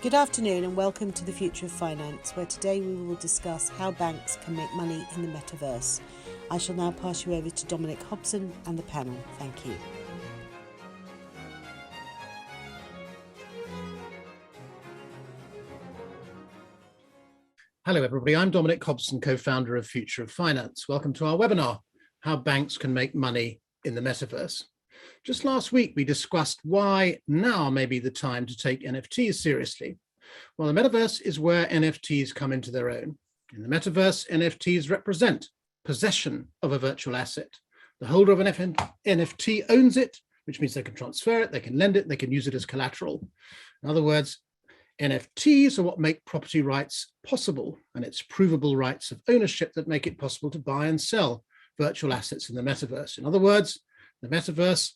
Good afternoon and welcome to the Future of Finance, where today we will discuss how banks can make money in the Metaverse. I shall now pass you over to Dominic Hobson and the panel. Thank you. Hello everybody, I'm Dominic Hobson, co-founder of Future of Finance. Welcome to our webinar, How Banks Can Make Money in the Metaverse. Just last week, we discussed why now may be the time to take NFTs seriously. Well, the Metaverse is where NFTs come into their own. In the Metaverse, NFTs represent possession of a virtual asset. The holder of an NFT owns it, which means they can transfer it, they can lend it, they can use it as collateral. In other words, NFTs are what make property rights possible, and it's provable rights of ownership that make it possible to buy and sell virtual assets in the Metaverse. In other words, the Metaverse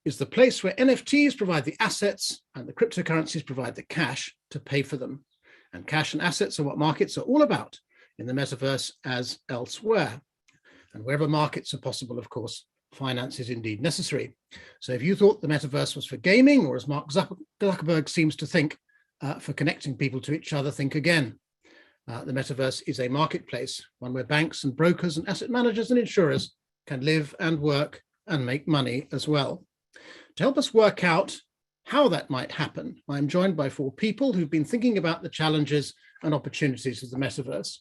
is the place where NFTs provide the assets and the cryptocurrencies provide the cash to pay for them. And cash and assets are what markets are all about in the Metaverse as elsewhere. And wherever markets are possible, of course, finance is indeed necessary. So if you thought the Metaverse was for gaming, or as Mark Zuckerberg seems to think, for connecting people to each other, think again. The Metaverse is a marketplace, one where banks and brokers and asset managers and insurers can live and work and make money as well. To help us work out how that might happen, I'm joined by four people who've been thinking about the challenges and opportunities of the Metaverse.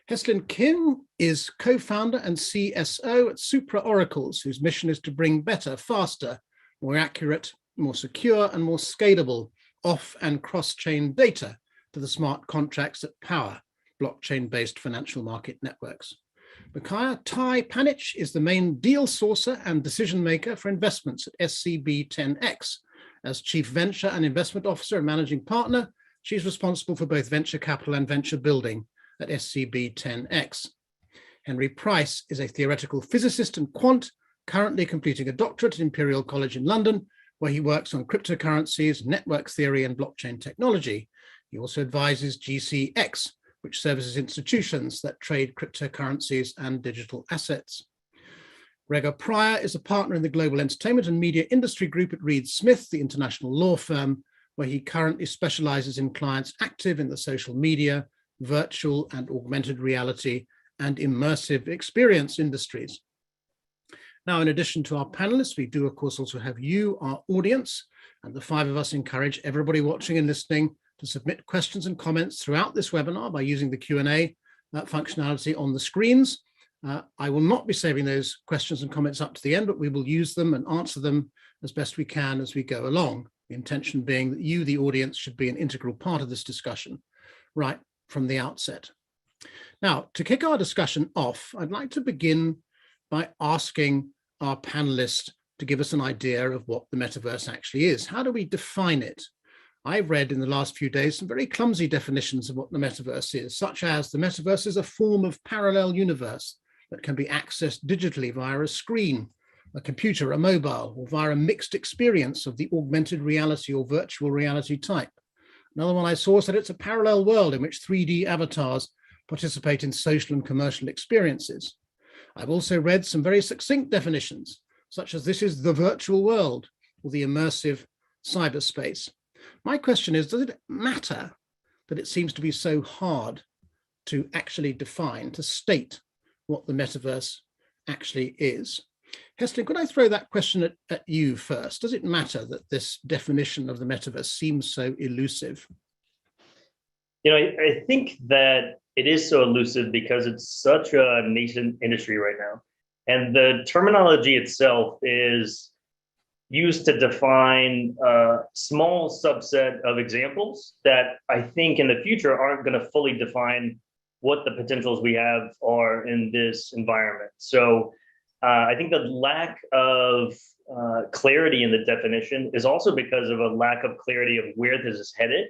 Heslin Kim is co-founder and CSO at Supra Oracles, whose mission is to bring better, faster, more accurate, more secure, and more scalable off- and cross-chain data to the smart contracts that power blockchain-based financial market networks. Mikhail Panich is the main deal sourcer and decision maker for investments at SCB10X. As Chief Venture and Investment Officer and Managing Partner, she's responsible for both venture capital and venture building at SCB10X. Henry Price is a theoretical physicist and quant, currently completing a doctorate at Imperial College in London, where he works on cryptocurrencies, network theory, and blockchain technology. He also advises GCX, which services institutions that trade cryptocurrencies and digital assets. Gregor Pryor is a partner in the global entertainment and media industry group at Reed Smith, the international law firm, where he currently specializes in clients active in the social media, virtual and augmented reality, and immersive experience industries. Now, in addition to our panelists, we do, of course, also have you, our audience, and the five of us encourage everybody watching and listening to submit questions and comments throughout this webinar by using the Q&A functionality on the screens. I will not be saving those questions and comments up to the end, but we will use them and answer them as best we can as we go along. The intention being that you, the audience, should be an integral part of this discussion right from the outset. Now, to kick our discussion off, I'd like to begin by asking our panelists to give us an idea of what the Metaverse actually is. How do we define it? I've read in the last few days some very clumsy definitions of what the Metaverse is, such as the Metaverse is a form of parallel universe that can be accessed digitally via a screen, a computer, a mobile, or via a mixed experience of the augmented reality or virtual reality type. Another one I saw said it's a parallel world in which 3D avatars participate in social and commercial experiences. I've also read some very succinct definitions, such as this is the virtual world or the immersive cyberspace. My question is, does it matter that it seems to be so hard to actually define, to state what the Metaverse actually is? Heslin, could I throw that question at you first? Does it matter that this definition of the Metaverse seems so elusive? You know, I think that it is so elusive because it's such a nascent industry right now. And the terminology itself is used to define a small subset of examples that I think in the future aren't going to fully define what the potentials we have are in this environment. So I think the lack of clarity in the definition is also because of a lack of clarity of where this is headed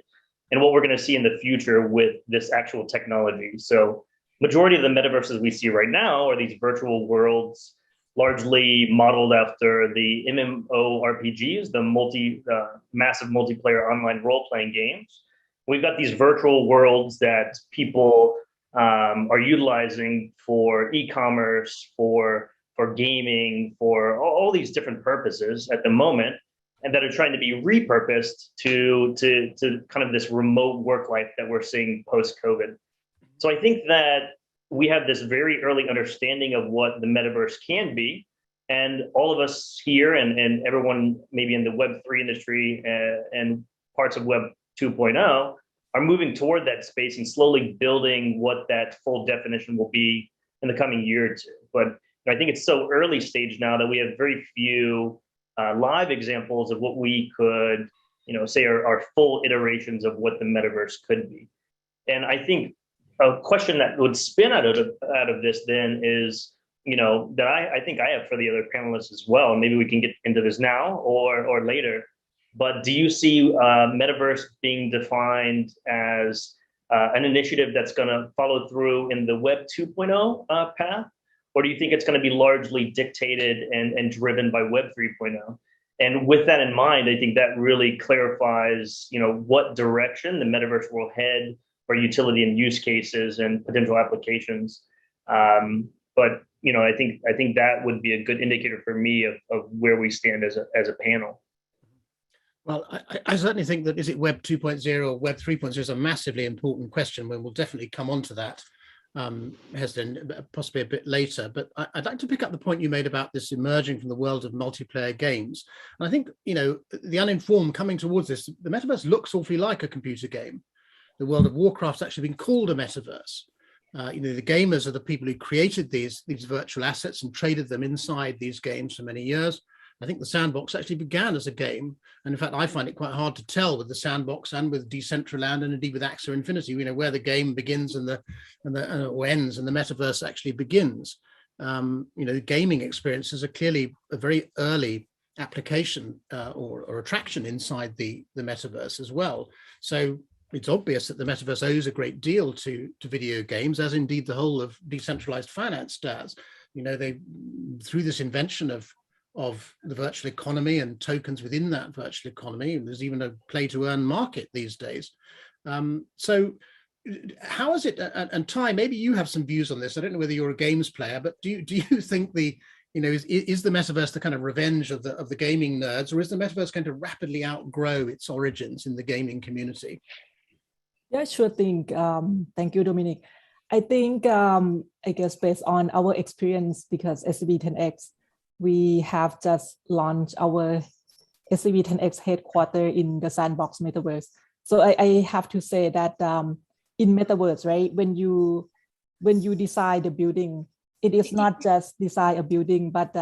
and what we're going to see in the future with this actual technology. So majority of the metaverses we see right now are these virtual worlds, largely modeled after the MMORPGs, the massive multiplayer online role-playing games. We've got these virtual worlds that people are utilizing for e-commerce, for gaming, for all these different purposes at the moment. and that are trying to be repurposed to kind of this remote work life that we're seeing post-COVID. So I think that we have this very early understanding of what the metaverse can be. And all of us here and everyone maybe in the Web3 industry and parts of Web 2.0 are moving toward that space and slowly building what that full definition will be in the coming year or two. But I think it's so early stage now that we have very few live examples of what we could, say are full iterations of what the metaverse could be. And I think a question that would spin out of this then is, that I think I have for the other panelists as well. And maybe we can get into this now or later. But do you see metaverse being defined as an initiative that's going to follow through in the Web 2.0 path? Or do you think it's going to be largely dictated and driven by Web 3.0? And with that in mind, I think that really clarifies, what direction the metaverse will head for utility and use cases and potential applications. But I think that would be a good indicator for me of where we stand as a panel. Well, I certainly think that is it Web 2.0 or Web 3.0 is a massively important question when we'll definitely come on to that, Hesden, possibly a bit later. But I'd like to pick up the point you made about this emerging from the world of multiplayer games. And I think, the uninformed coming towards this, the metaverse looks awfully like a computer game. The World of Warcraft's actually been called a metaverse. The gamers are the people who created these virtual assets and traded them inside these games for many years. I think the Sandbox actually began as a game. And in fact, I find it quite hard to tell with the Sandbox and with Decentraland and indeed with Axie Infinity, where the game begins and or ends and the metaverse actually begins. Gaming experiences are clearly a very early application or attraction inside the metaverse as well. So it's obvious that the metaverse owes a great deal to video games, as indeed the whole of decentralized finance does. They, through this invention of the virtual economy and tokens within that virtual economy, and there's even a play to earn market these days. So how is it, and Ty, maybe you have some views on this. I don't know whether you're a games player, but do you think is the metaverse the kind of revenge of the gaming nerds, or is the metaverse going to rapidly outgrow its origins in the gaming community? Yeah, sure thing. Thank you, Dominic. I think, I guess based on our experience, because SCB10X, we have just launched our SCB10X headquarters in the Sandbox Metaverse. So I have to say that in Metaverse, right, when you design the building, it is not just design a building, but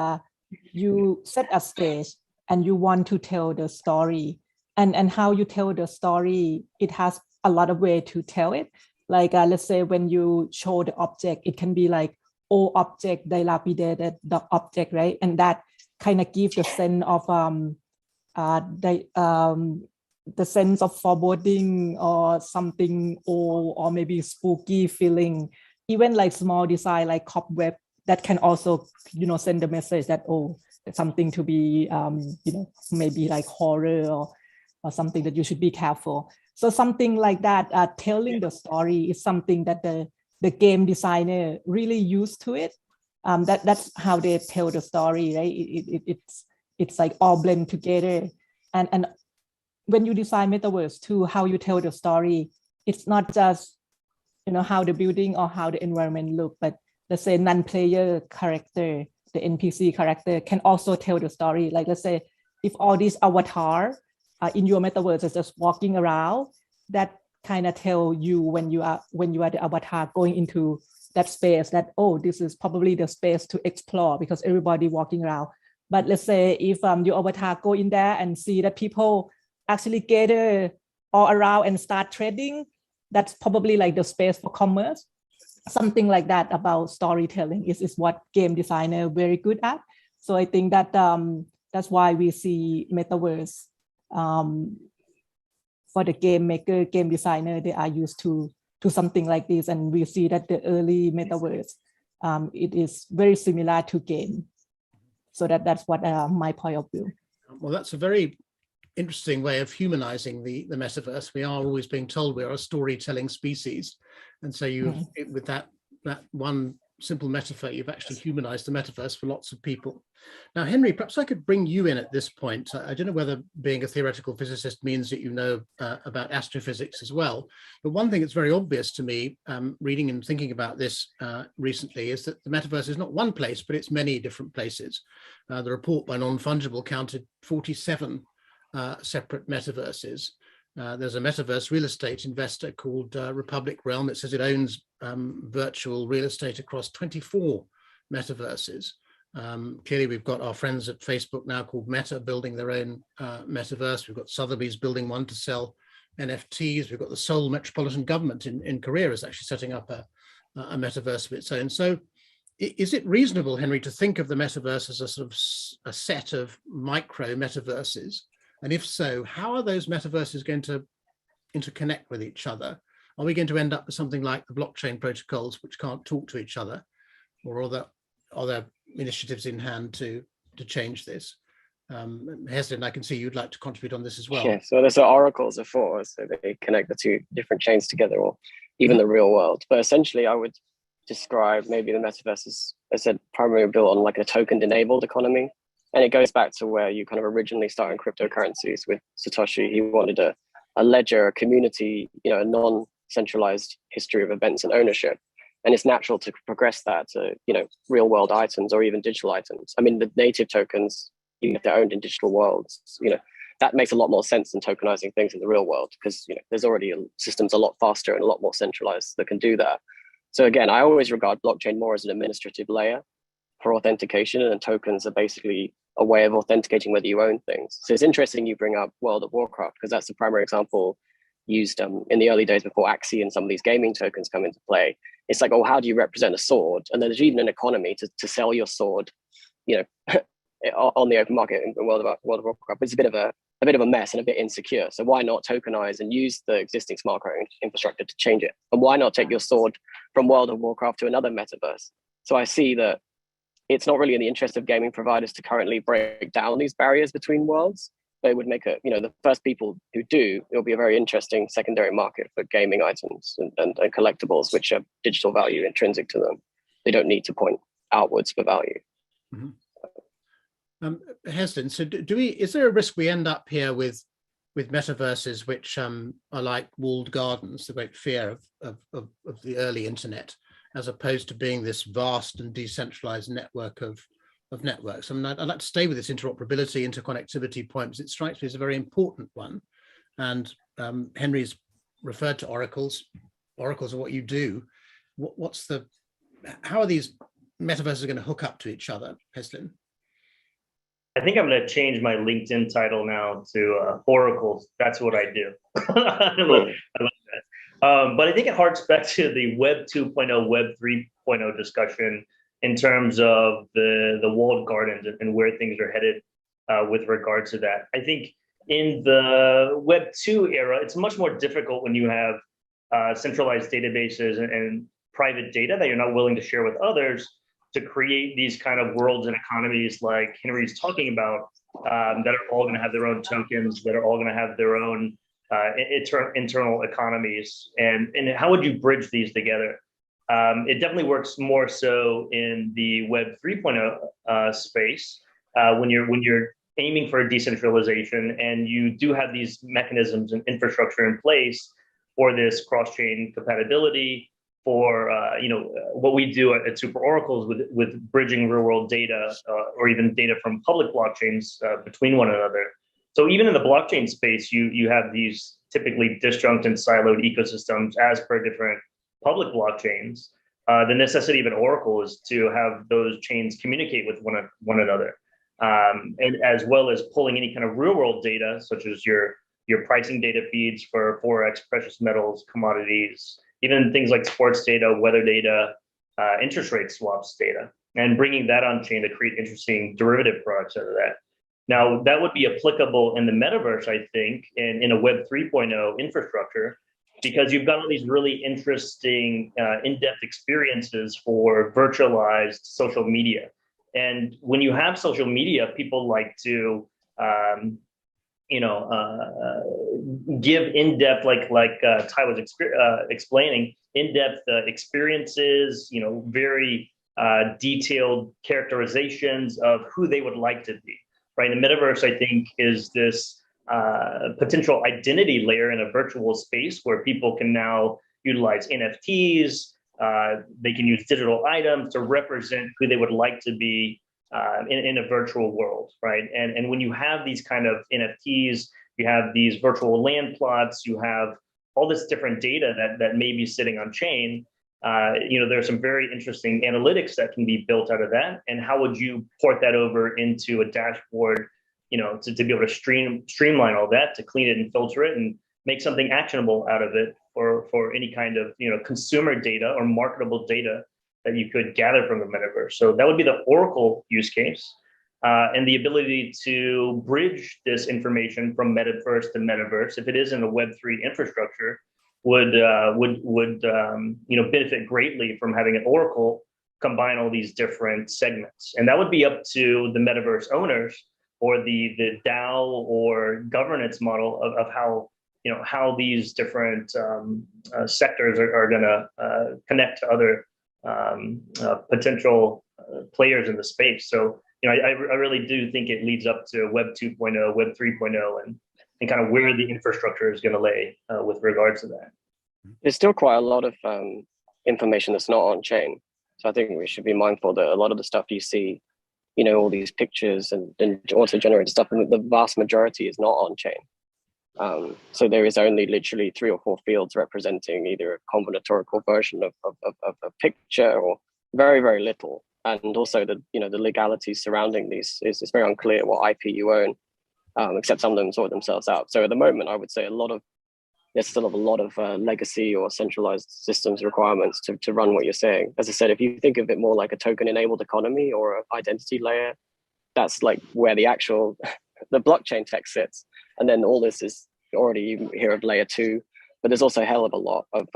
you set a stage and you want to tell the story. And how you tell the story, it has a lot of way to tell it. Like let's say when you show the object, it can be like old object, dilapidated the object, right? And that kind of gives the sense of the sense of foreboding or something old or maybe spooky feeling. Even like small design like cobweb that can also send the message that it's something to be maybe like horror or something that you should be careful. So something like that, telling the story is something that the game designer really used to it. That's how they tell the story, right? It's like all blend together. And when you design metaverse too, how you tell the story, it's not just how the building or how the environment look, but let's say non-player character, the NPC character can also tell the story. Like let's say if all these avatar in your metaverse is just walking around, that kind of tell you when you are the avatar going into that space that this is probably the space to explore because everybody walking around. But let's say if your avatar go in there and see that people actually gather all around and start trading, that's probably like the space for commerce. Something like that about storytelling is what game designer very good at. So I think that that's why we see metaverse for the game maker, game designer, they are used to something like this. And we see that the early metaverse, it is very similar to game. So that's what my point of view. Well, that's a very interesting way of humanizing the metaverse. We are always being told we are a storytelling species. And so with that one simple metaphor, you've actually humanized the metaverse for lots of people. Now, Henry, perhaps I could bring you in at this point. I don't know whether being a theoretical physicist means that you know about astrophysics as well. But one thing that's very obvious to me, reading and thinking about this recently, is that the metaverse is not one place, but it's many different places. The report by Non-Fungible counted 47 separate metaverses. There's a metaverse real estate investor called Republic Realm. It says it owns virtual real estate across 24 metaverses. Clearly, we've got our friends at Facebook now called Meta building their own metaverse. We've got Sotheby's building one to sell NFTs. We've got the Seoul Metropolitan Government in Korea is actually setting up a metaverse of its own. So is it reasonable, Henry, to think of the metaverse as a sort of a set of micro metaverses? And if so, how are those metaverses going to interconnect with each other? Are we going to end up with something like the blockchain protocols, which can't talk to each other? Or are there initiatives in hand to change this? Hesden, I can see you'd like to contribute on this as well. Yeah, so that's what oracles are for, so they connect the two different chains together, or even the real world. But essentially, I would describe maybe the metaverse as I said, primarily built on like a token-enabled economy. And it goes back to where you kind of originally started cryptocurrencies with Satoshi. He wanted a ledger, a community, a non-centralized history of events and ownership. And it's natural to progress that to, real world items or even digital items. I mean, the native tokens, even if they're owned in digital worlds, that makes a lot more sense than tokenizing things in the real world because, there's already systems a lot faster and a lot more centralized that can do that. So again, I always regard blockchain more as an administrative layer for authentication, and tokens are basically a way of authenticating whether you own things. So it's interesting you bring up World of Warcraft because that's the primary example used in the early days before Axie and some of these gaming tokens come into play. It's like, how do you represent a sword? And there's even an economy to sell your sword, on the open market in World of Warcraft. It's a bit of a mess and a bit insecure. So why not tokenize and use the existing smart contract infrastructure to change it? And why not take your sword from World of Warcraft to another metaverse? So I see that it's not really in the interest of gaming providers to currently break down these barriers between worlds. They would make the first people who do, it'll be a very interesting secondary market for gaming items and collectibles, which have digital value intrinsic to them. They don't need to point outwards for value. Mm-hmm. Hesden, so is there a risk we end up here with metaverses which are like walled gardens, the great fear of the early internet, as opposed to being this vast and decentralized network of networks? I mean, I'd like to stay with this interoperability, interconnectivity point, because it strikes me as a very important one. And Henry's referred to oracles. Oracles are what you do. How are these metaverses going to hook up to each other, Hesden? I think I'm going to change my LinkedIn title now to oracles. That's what I do. I love that. But I think it harks back to the Web 2.0, Web 3.0 discussion in terms of the walled gardens and where things are headed with regard to that. I think in the Web 2 era, it's much more difficult when you have centralized databases and private data that you're not willing to share with others to create these kind of worlds and economies like Henry's talking about that are all going to have their own tokens, that are all going to have their own internal economies. And how would you bridge these together? It definitely works more so in the Web 3.0 space when you're aiming for a decentralization and you do have these mechanisms and infrastructure in place for this cross-chain compatibility, for what we do at Super Oracles with bridging real-world data or even data from public blockchains between one another. So even in the blockchain space, you have these typically disjunct and siloed ecosystems as per different public blockchains. The necessity of an oracle is to have those chains communicate with one another, and as well as pulling any kind of real-world data, such as your pricing data feeds for Forex, precious metals, commodities, even things like sports data, weather data, interest rate swaps data, and bringing that on chain to create interesting derivative products out of that. Now, that would be applicable in the metaverse, I think, in a Web 3.0 infrastructure, because you've got all these really interesting in-depth experiences for virtualized social media. And when you have social media, people like to give in-depth, like Ty was explaining, in-depth experiences, very detailed characterizations of who they would like to be, right? And the metaverse, I think, is this potential identity layer in a virtual space where people can now utilize NFTs. They can use digital items to represent who they would like to be in a virtual world, right? And when you have these kind of NFTs, you have these virtual land plots, you have all this different data that may be sitting on chain. There's some very interesting analytics that can be built out of that. And how would you port that over into a dashboard, to be able to streamline all that, to clean it and filter it and make something actionable out of it for any kind of, consumer data or marketable data that you could gather from the metaverse. So that would be the Oracle use case. And the ability to bridge this information from metaverse to metaverse, if it is in a Web3 infrastructure, would benefit greatly from having an Oracle combine all these different segments. And that would be up to the metaverse owners or the DAO or governance model of how these different sectors are going to connect to other potential players in the space. So, I really do think it leads up to Web 2.0, Web 3.0, and kind of where the infrastructure is going to lay with regards to that. There's still quite a lot of information that's not on chain. So I think we should be mindful that a lot of the stuff you see, all these pictures and auto-generated stuff, and the vast majority is not on chain. So there is only literally 3 or 4 fields representing either a combinatorial version of a picture or very, very little. And also the legalities surrounding these is very unclear what IP you own, except some of them sort themselves out. So at the moment, I would say there's still a lot of legacy or centralized systems requirements to run what you're saying. As I said, if you think of it more like a token-enabled economy or an identity layer, that's like where the actual the blockchain tech sits. And then all this is already, you hear of layer 2, but there's also a hell of a lot of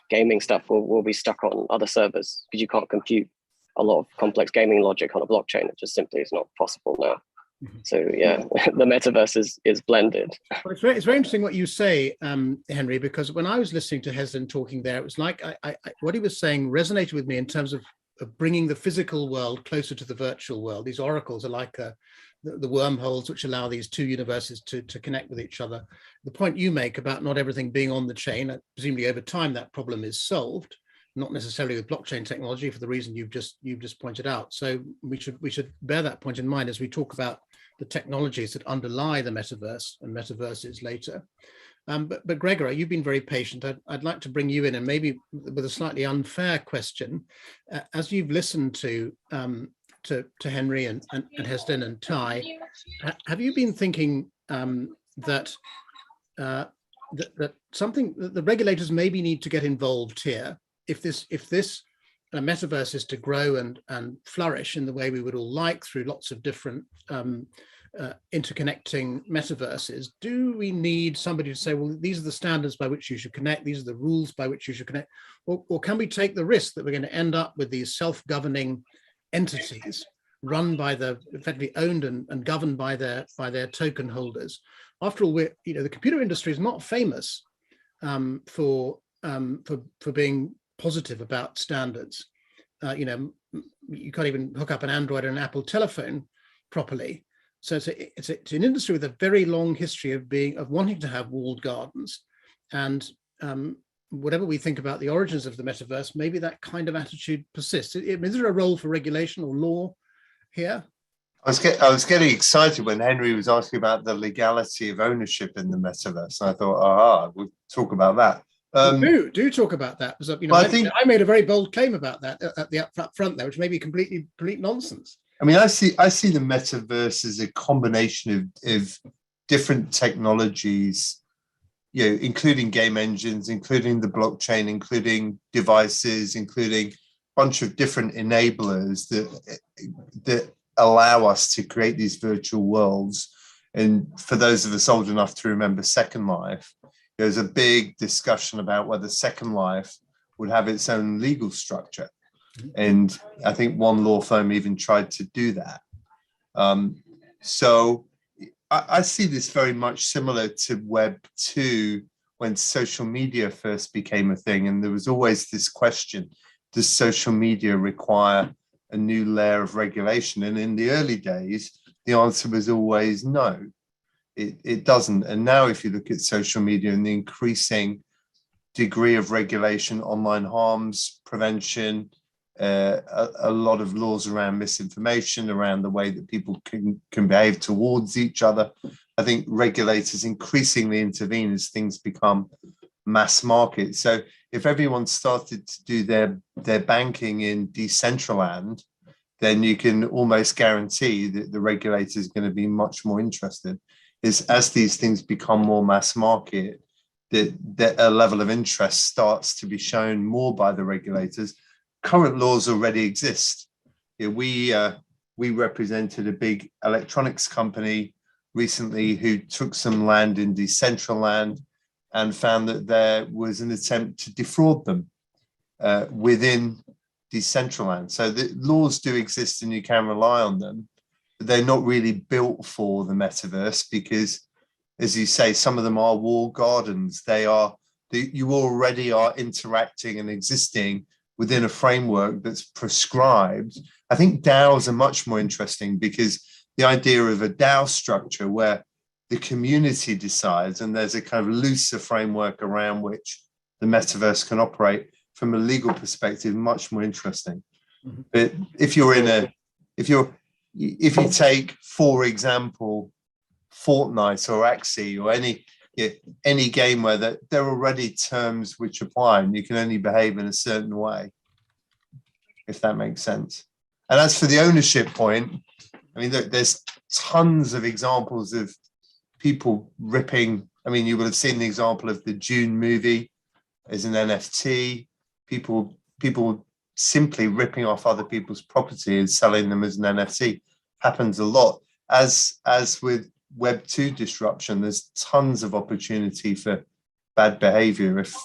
gaming stuff will be stuck on other servers because you can't compute a lot of complex gaming logic on a blockchain. It just simply is not possible now. Mm-hmm. So yeah, the metaverse is blended. Well, it's very interesting what you say, Henry, because when I was listening to Hesden talking there, it was like what he was saying resonated with me in terms of bringing the physical world closer to the virtual world. These oracles are like the wormholes which allow these two universes to connect with each other. The point you make about not everything being on the chain, presumably over time that problem is solved, not necessarily with blockchain technology for the reason you've just pointed out. So we should bear that point in mind as we talk about the technologies that underlie the metaverse and metaverses later. But Gregor, you've been very patient. I'd like to bring you in, and maybe with a slightly unfair question. As you've listened to Henry and Hesden and Ty, have you been thinking that something that the regulators maybe need to get involved here if this metaverse is to grow and flourish in the way we would all like through lots of different interconnecting metaverses? Do we need somebody to say, well, these are the standards by which you should connect, these are the rules by which you should connect, or can we take the risk that we're going to end up with these self-governing entities run by effectively owned and governed by their token holders? After all, the computer industry is not famous for being positive about standards. You can't even hook up an Android and an Apple telephone properly. So it's an industry with a very long history of wanting to have walled gardens. And whatever we think about the origins of the metaverse, maybe that kind of attitude persists. Is there a role for regulation or law here? I was getting excited when Henry was asking about the legality of ownership in the metaverse. And I thought, we'll talk about that. Do talk about that. Because, I made a very bold claim about that at the up front there, which may be complete nonsense. I mean, I see the metaverse as a combination of different technologies, including game engines, including the blockchain, including devices, including a bunch of different enablers that allow us to create these virtual worlds. And for those of us old enough to remember Second Life, there's a big discussion about whether Second Life would have its own legal structure. And I think one law firm even tried to do that. So I see this very much similar to Web 2 when social media first became a thing. And there was always this question, does social media require a new layer of regulation? And in the early days, the answer was always no, it doesn't. And now if you look at social media and the increasing degree of regulation, online harms prevention, a lot of laws around misinformation, around the way that people can behave towards each other. I think regulators increasingly intervene as things become mass market. So if everyone started to do their banking in decentralised, then you can almost guarantee that the regulator is going to be much more interested. Is as these things become more mass market, that a level of interest starts to be shown more by the regulators. Current laws already exist. We represented a big electronics company recently who took some land in decentralised and found that there was an attempt to defraud them within decentralised. So the laws do exist and you can rely on them, but they're not really built for the metaverse because, as you say, some of them are walled gardens. You already are interacting and existing within a framework that's prescribed. I think DAOs are much more interesting because the idea of a DAO structure where the community decides and there's a kind of looser framework around which the metaverse can operate from a legal perspective, much more interesting. Mm-hmm. But if you take, for example, Fortnite or Axie or any game where there are already terms which apply and you can only behave in a certain way, if that makes sense. And as for the ownership point, I mean, there's tons of examples of people ripping. I mean, you will have seen the example of the Dune movie as an NFT. People simply ripping off other people's property and selling them as an NFT happens a lot. As with Web 2 disruption, there's tons of opportunity for bad behavior if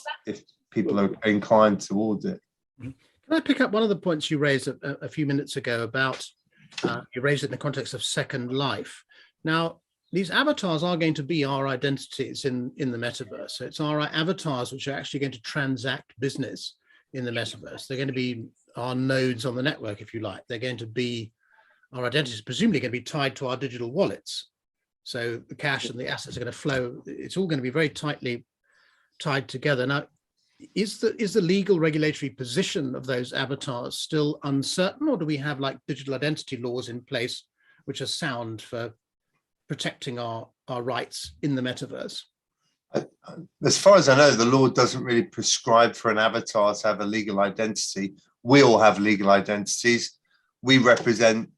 people are inclined towards it. Can I pick up one of the points you raised a few minutes ago about, you raised it in the context of Second Life. Now, these avatars are going to be our identities in the metaverse. So it's our avatars which are actually going to transact business in the metaverse. They're going to be our nodes on the network, if you like. They're going to be our identities, presumably going to be tied to our digital wallets. So the cash and the assets are going to flow. It's all going to be very tightly tied together. Now, is the legal regulatory position of those avatars still uncertain, or do we have like digital identity laws in place which are sound for protecting our rights in the metaverse? As far as I know, the law doesn't really prescribe for an avatar to have a legal identity. We all have legal identities. We represent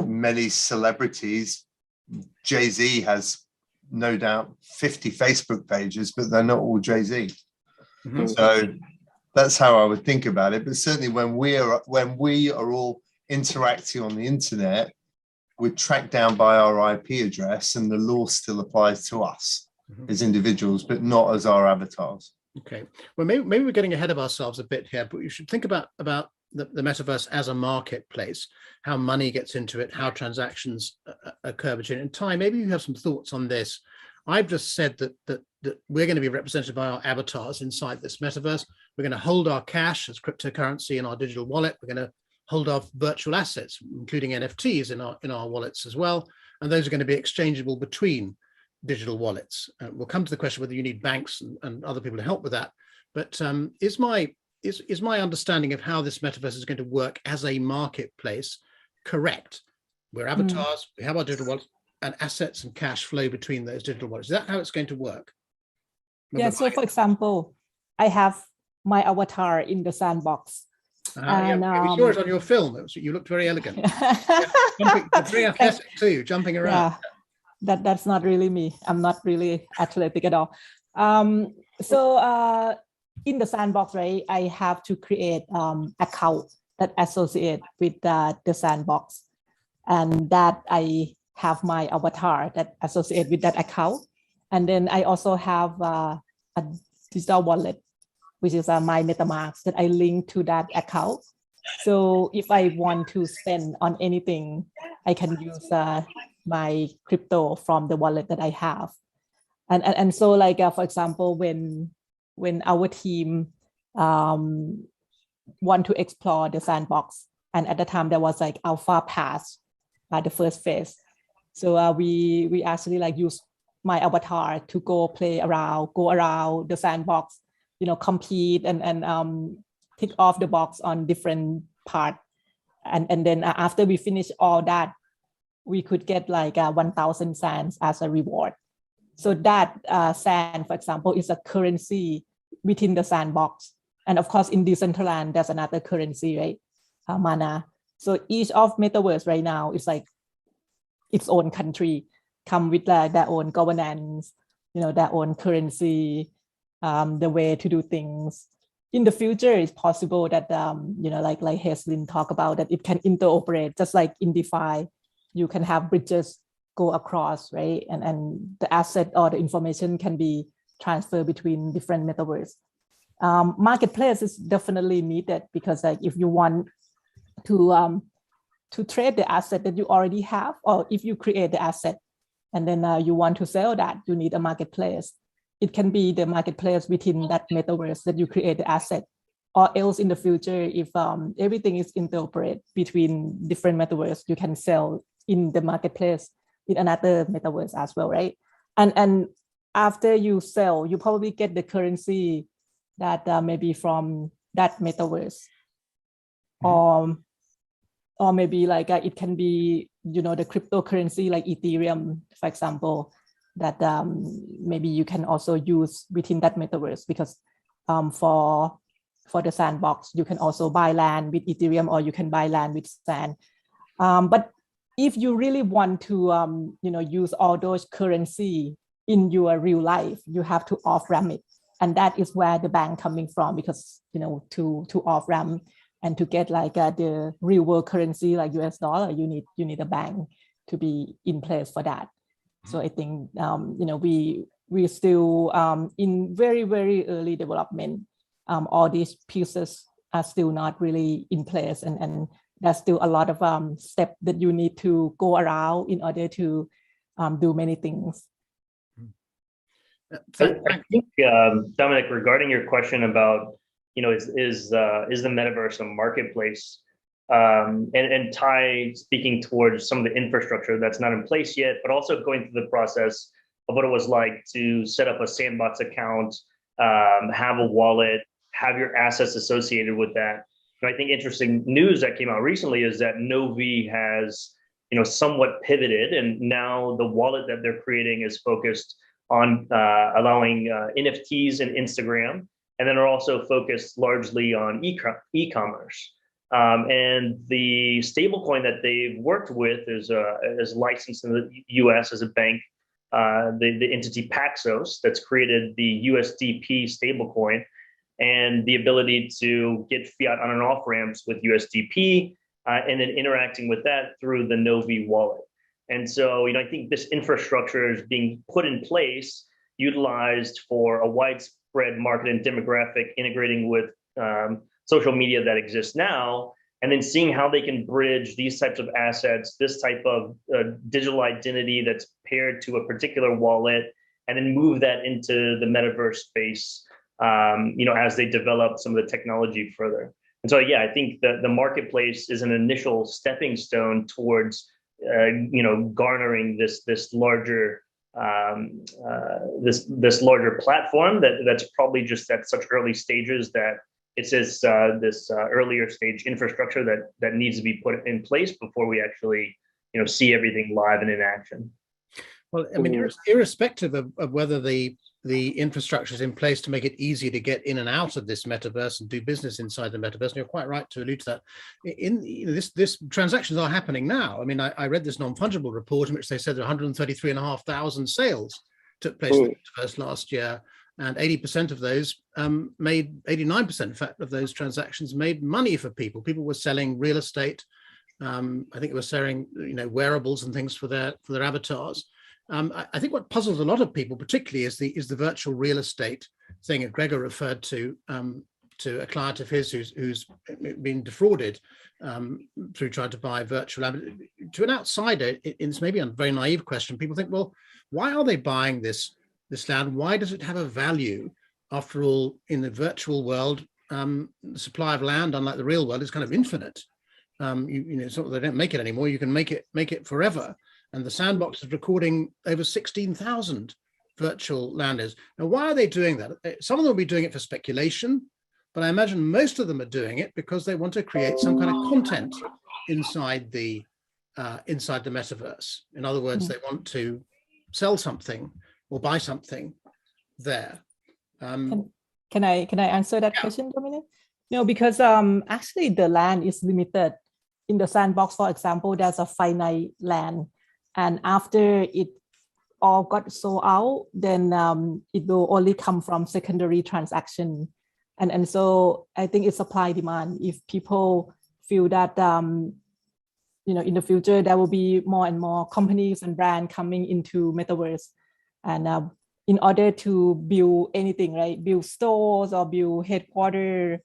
many celebrities. Jay-Z has no doubt 50 Facebook pages, but they're not all Jay-Z. Mm-hmm. So that's how I would think about it. But certainly when we are all interacting on the internet, we're tracked down by our IP address, and the law still applies to us as individuals, but not as our avatars. Okay. Well, maybe we're getting ahead of ourselves a bit here, but you should think about the metaverse as a marketplace, how money gets into it, how transactions occur between it. And Ty, maybe you have some thoughts on this. I've just said that we're going to be represented by our avatars inside this metaverse. We're going to hold our cash as cryptocurrency in our digital wallet. We're going to hold our virtual assets, including NFTs in our wallets as well. And those are going to be exchangeable between digital wallets. We'll come to the question whether you need banks and other people to help with that. But is my understanding of how this metaverse is going to work as a marketplace correct? We're avatars, we have our digital wallets, and assets and cash flow between those digital wallets. Is that how it's going to work? Yeah, so for example, I have my avatar in the Sandbox. And, we saw it on your film. You looked very elegant. Very athletic too, jumping around. Yeah, that's not really me. I'm not really athletic at all. In the Sandbox, right, I have to create account that associate with the Sandbox, and that I have my avatar that associate with that account. And then I also have a digital wallet, which is my MetaMask that I link to that account. So if I want to spend on anything, I can use my crypto from the wallet that I have. And so like, for example, when our team want to explore the sandbox, and at the time there was like alpha pass the first phase. So we actually like use my avatar to go around the sandbox, compete and tick off the box on different part. And then after we finish all that, we could get like 1,000 sands as a reward. So that sand, for example, is a currency within the sandbox. And of course, in decentralized, there's another currency, right? Mana. So each of Metaverse right now is like its own country, come with their own governance, their own currency, the way to do things. In the future, it's possible that, like Hazelin talked about, that it can interoperate, just like in DeFi, you can have bridges go across, right? And the asset or the information can be transferred between different metaverse. Marketplace is definitely needed, because like if you want to trade the asset that you already have, or if you create the asset and then you want to sell that, you need a marketplace. It can be the marketplace within that metaverse that you create the asset, or else in the future, if everything is interoperate between different metaverse, you can sell in the marketplace in another metaverse as well, right? And after you sell, you probably get the currency that maybe from that metaverse, or maybe like it can be, the cryptocurrency like Ethereum, for example, that maybe you can also use within that metaverse, because for the sandbox, you can also buy land with Ethereum, or you can buy land with sand. But if you really want to, use all those currency in your real life, you have to off-ramp it. And that is where the bank coming from, because, to off-ramp and to get like the real world currency like US dollar, you need a bank to be in place for that. So I think, we still in very, very early development. All these pieces are still not really in place, and there's still a lot of steps that you need to go around in order to do many things. I think, Dominic, regarding your question about, is the metaverse a marketplace? And Ty speaking towards some of the infrastructure that's not in place yet, but also going through the process of what it was like to set up a Sandbox account, have a wallet, have your assets associated with that. And I think interesting news that came out recently is that Novi has, somewhat pivoted, and now the wallet that they're creating is focused on allowing NFTs and Instagram, and then are also focused largely on e-commerce. And the stablecoin that they've worked with is licensed in the US as a bank, the entity Paxos, that's created the USDP stablecoin, and the ability to get fiat on and off ramps with USDP, and then interacting with that through the Novi wallet. And so, I think this infrastructure is being put in place, utilized for a widespread market and demographic, integrating with social media that exists now, and then seeing how they can bridge these types of assets, this type of digital identity that's paired to a particular wallet, and then move that into the metaverse space, as they develop some of the technology further. And so, yeah, I think that the marketplace is an initial stepping stone towards, garnering this larger this larger platform that's probably just at such early stages that it's this earlier stage infrastructure that needs to be put in place before we actually see everything live and in action. Well, I mean, irrespective of whether the infrastructure is in place to make it easier to get in and out of this metaverse and do business inside the metaverse, and you're quite right to allude to that. This transactions are happening now. I mean, I read this non-fungible report in which they said that 133,500 sales took place in the metaverse last year, and 80% of those made 89%, in fact, of those transactions made money for people. People were selling real estate. I think it was selling, wearables and things for their avatars. I think what puzzles a lot of people, particularly, is the virtual real estate thing that Gregor referred to to a client of his who's been defrauded through trying to buy virtual land. To an outsider, it's maybe a very naive question. People think, well, why are they buying this land? Why does it have a value? After all, in the virtual world, the supply of land, unlike the real world, is kind of infinite. It's not that they don't make it anymore. You can make it forever. And the Sandbox is recording over 16,000 virtual landers. Now, why are they doing that? Some of them will be doing it for speculation, but I imagine most of them are doing it because they want to create some kind of content inside the metaverse. In other words, they want to sell something or buy something there. Can I answer that question, Dominic? No, because actually the land is limited. In the Sandbox, for example, there's a finite land, and after it all got sold out, then it will only come from secondary transaction, and so I think it's supply demand. If people feel that in the future there will be more and more companies and brands coming into Metaverse, and in order to build anything, right, build stores or build headquarters,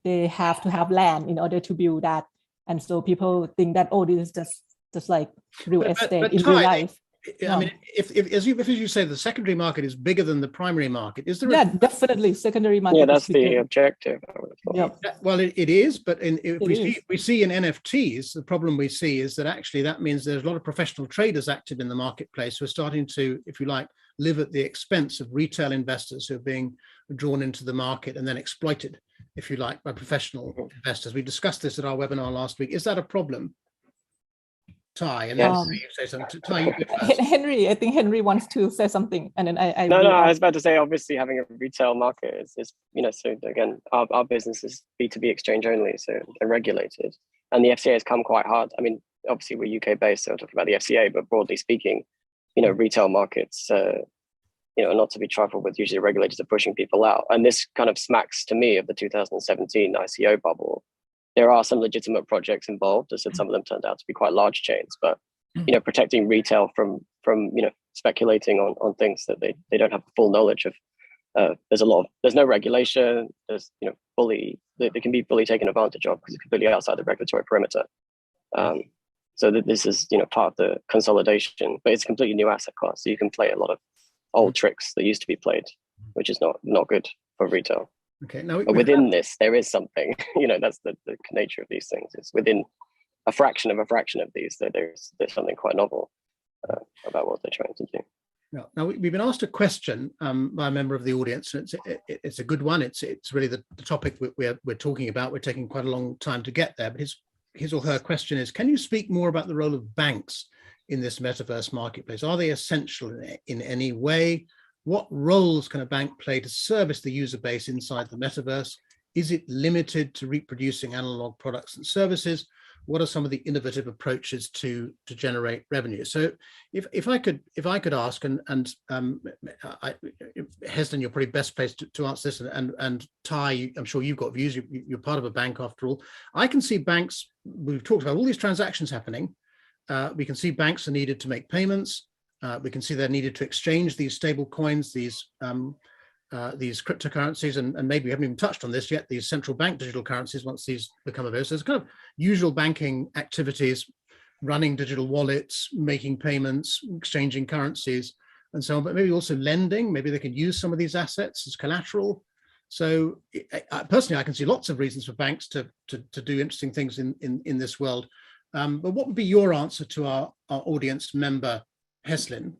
they have to have land in order to build that. And so people think that, oh, this is just like real estate in real life. I mean, if as you say, the secondary market is bigger than the primary market, is there? Yeah, definitely secondary market. Yeah, that's the objective. Well, it is, but we see in NFTs, the problem we see is that actually that means there's a lot of professional traders active in the marketplace who are starting to, if you like, live at the expense of retail investors who are being drawn into the market and then exploited, if you like, by professional investors. We discussed this at our webinar last week. Is that a problem? Ty, and then you say something. Ty, you Henry, I think Henry wants to say something, and then I was about to say, obviously having a retail market is so again, our business is B2B exchange only, so they're regulated, and the FCA has come quite hard. I mean, obviously we're UK based, so I'm talking about the FCA, but broadly speaking, retail markets, not to be trifled with, usually regulators are pushing people out, and this kind of smacks to me of the 2017 ICO bubble. There are some legitimate projects involved. I said some of them turned out to be quite large chains, but protecting retail from speculating on things that they don't have full knowledge of. There's no regulation. There's they can be fully taken advantage of because it's completely outside the regulatory perimeter. So that this is part of the consolidation, but it's a completely new asset class. So you can play a lot of old tricks that used to be played, which is not good for retail. Okay. Now, but within this, there is something. That's the nature of these things. It's within a fraction of these that there's something quite novel about what they're trying to do. Now we've been asked a question by a member of the audience, and it's a good one. It's really the topic we're talking about. We're taking quite a long time to get there, but his or her question is: can you speak more about the role of banks in this metaverse marketplace? Are they essential in any way? What roles can a bank play to service the user base inside the metaverse? Is it limited to reproducing analog products and services? What are some of the innovative approaches to generate revenue? So if I could ask, and Heston, you're probably best placed to answer this, and Ty, I'm sure you've got views. You're part of a bank after all. I can see banks. We've talked about all these transactions happening. We can see banks are needed to make payments. We can see they're needed to exchange these stable coins, these cryptocurrencies, and maybe we haven't even touched on this yet, these central bank digital currencies once these become available. So there's kind of usual banking activities, running digital wallets, making payments, exchanging currencies, and so on, but maybe also lending. Maybe they could use some of these assets as collateral. So personally, I can see lots of reasons for banks to do interesting things in this world. But what would be your answer to our audience member, Heslin?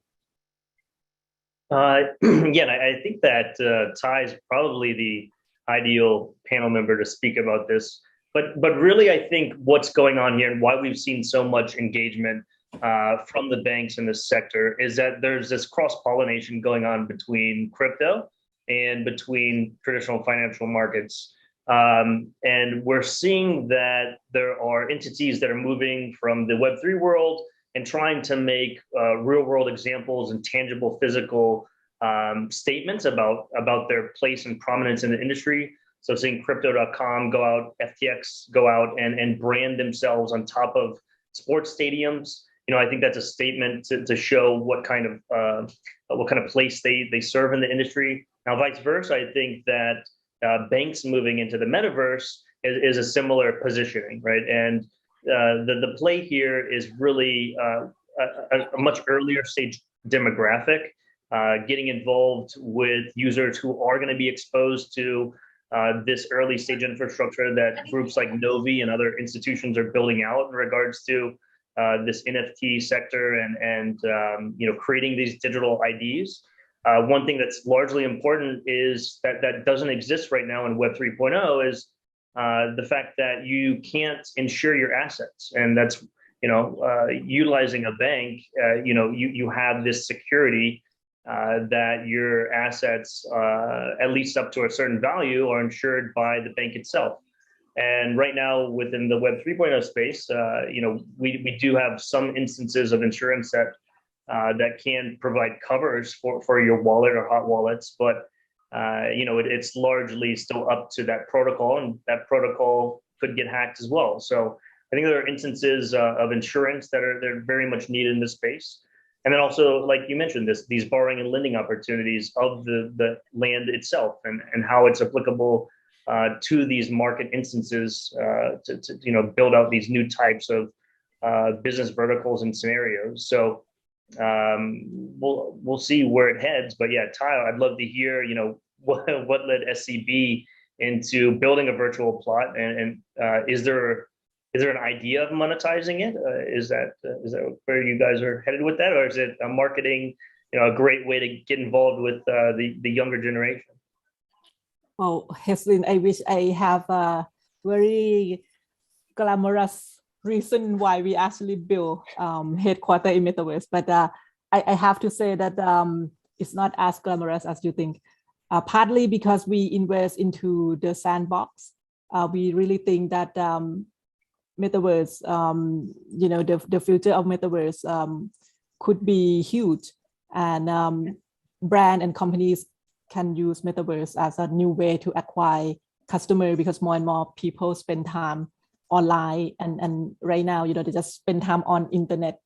I think that Ty is probably the ideal panel member to speak about this. But really, I think what's going on here and why we've seen so much engagement from the banks in this sector is that there's this cross-pollination going on between crypto and between traditional financial markets. And we're seeing that there are entities that are moving from the Web3 world and trying to make real world examples and tangible physical statements about their place and prominence in the industry. So seeing crypto.com go out, FTX go out and brand themselves on top of sports stadiums. I think that's a statement to show what kind of place they serve in the industry. Now, vice versa, I think that banks moving into the metaverse is a similar positioning, right? And the play here is really a much earlier stage demographic, getting involved with users who are going to be exposed to this early stage infrastructure that groups like Novi and other institutions are building out in regards to this NFT sector and creating these digital IDs. One thing that's largely important is that doesn't exist right now in Web 3.0 is the fact that you can't insure your assets, and that's utilizing a bank. You have this security that your assets, at least up to a certain value, are insured by the bank itself. And right now, within the Web 3.0 space, we do have some instances of insurance that can provide covers for your wallet or hot wallets, but it's largely still up to that protocol, and that protocol could get hacked as well. So I think there are instances of insurance they're very much needed in this space. And then also, like you mentioned, these borrowing and lending opportunities of the land itself and how it's applicable to these market instances to build out these new types of business verticals and scenarios. So we'll see where it heads. But yeah, Tyler, I'd love to hear what led SCB into building a virtual plot, and is there an idea of monetizing it? Is that where you guys are headed with that, or is it a marketing, a great way to get involved with the younger generation? Well, Heslin, I wish I have a very glamorous reason why we actually build headquarter in Metaverse, but I have to say that it's not as glamorous as you think. Partly because we invest into the Sandbox. We really think that Metaverse, the future of Metaverse could be huge, and brand and companies can use Metaverse as a new way to acquire customer, because more and more people spend time online, and right now, they just spend time on internet,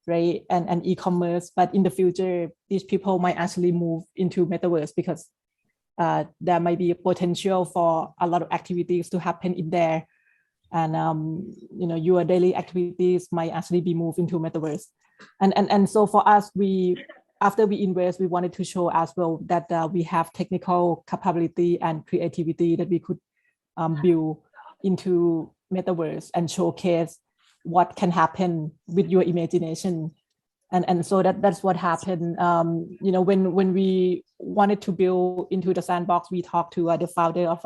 right, and e-commerce. But in the future, these people might actually move into Metaverse because there might be a potential for a lot of activities to happen in there, and your daily activities might actually be moved into Metaverse, and so for us, after we invest, we wanted to show as well that we have technical capability and creativity that we could build into Metaverse and showcase what can happen with your imagination. And so that's what happened. When we wanted to build into the Sandbox, we talked to the founder of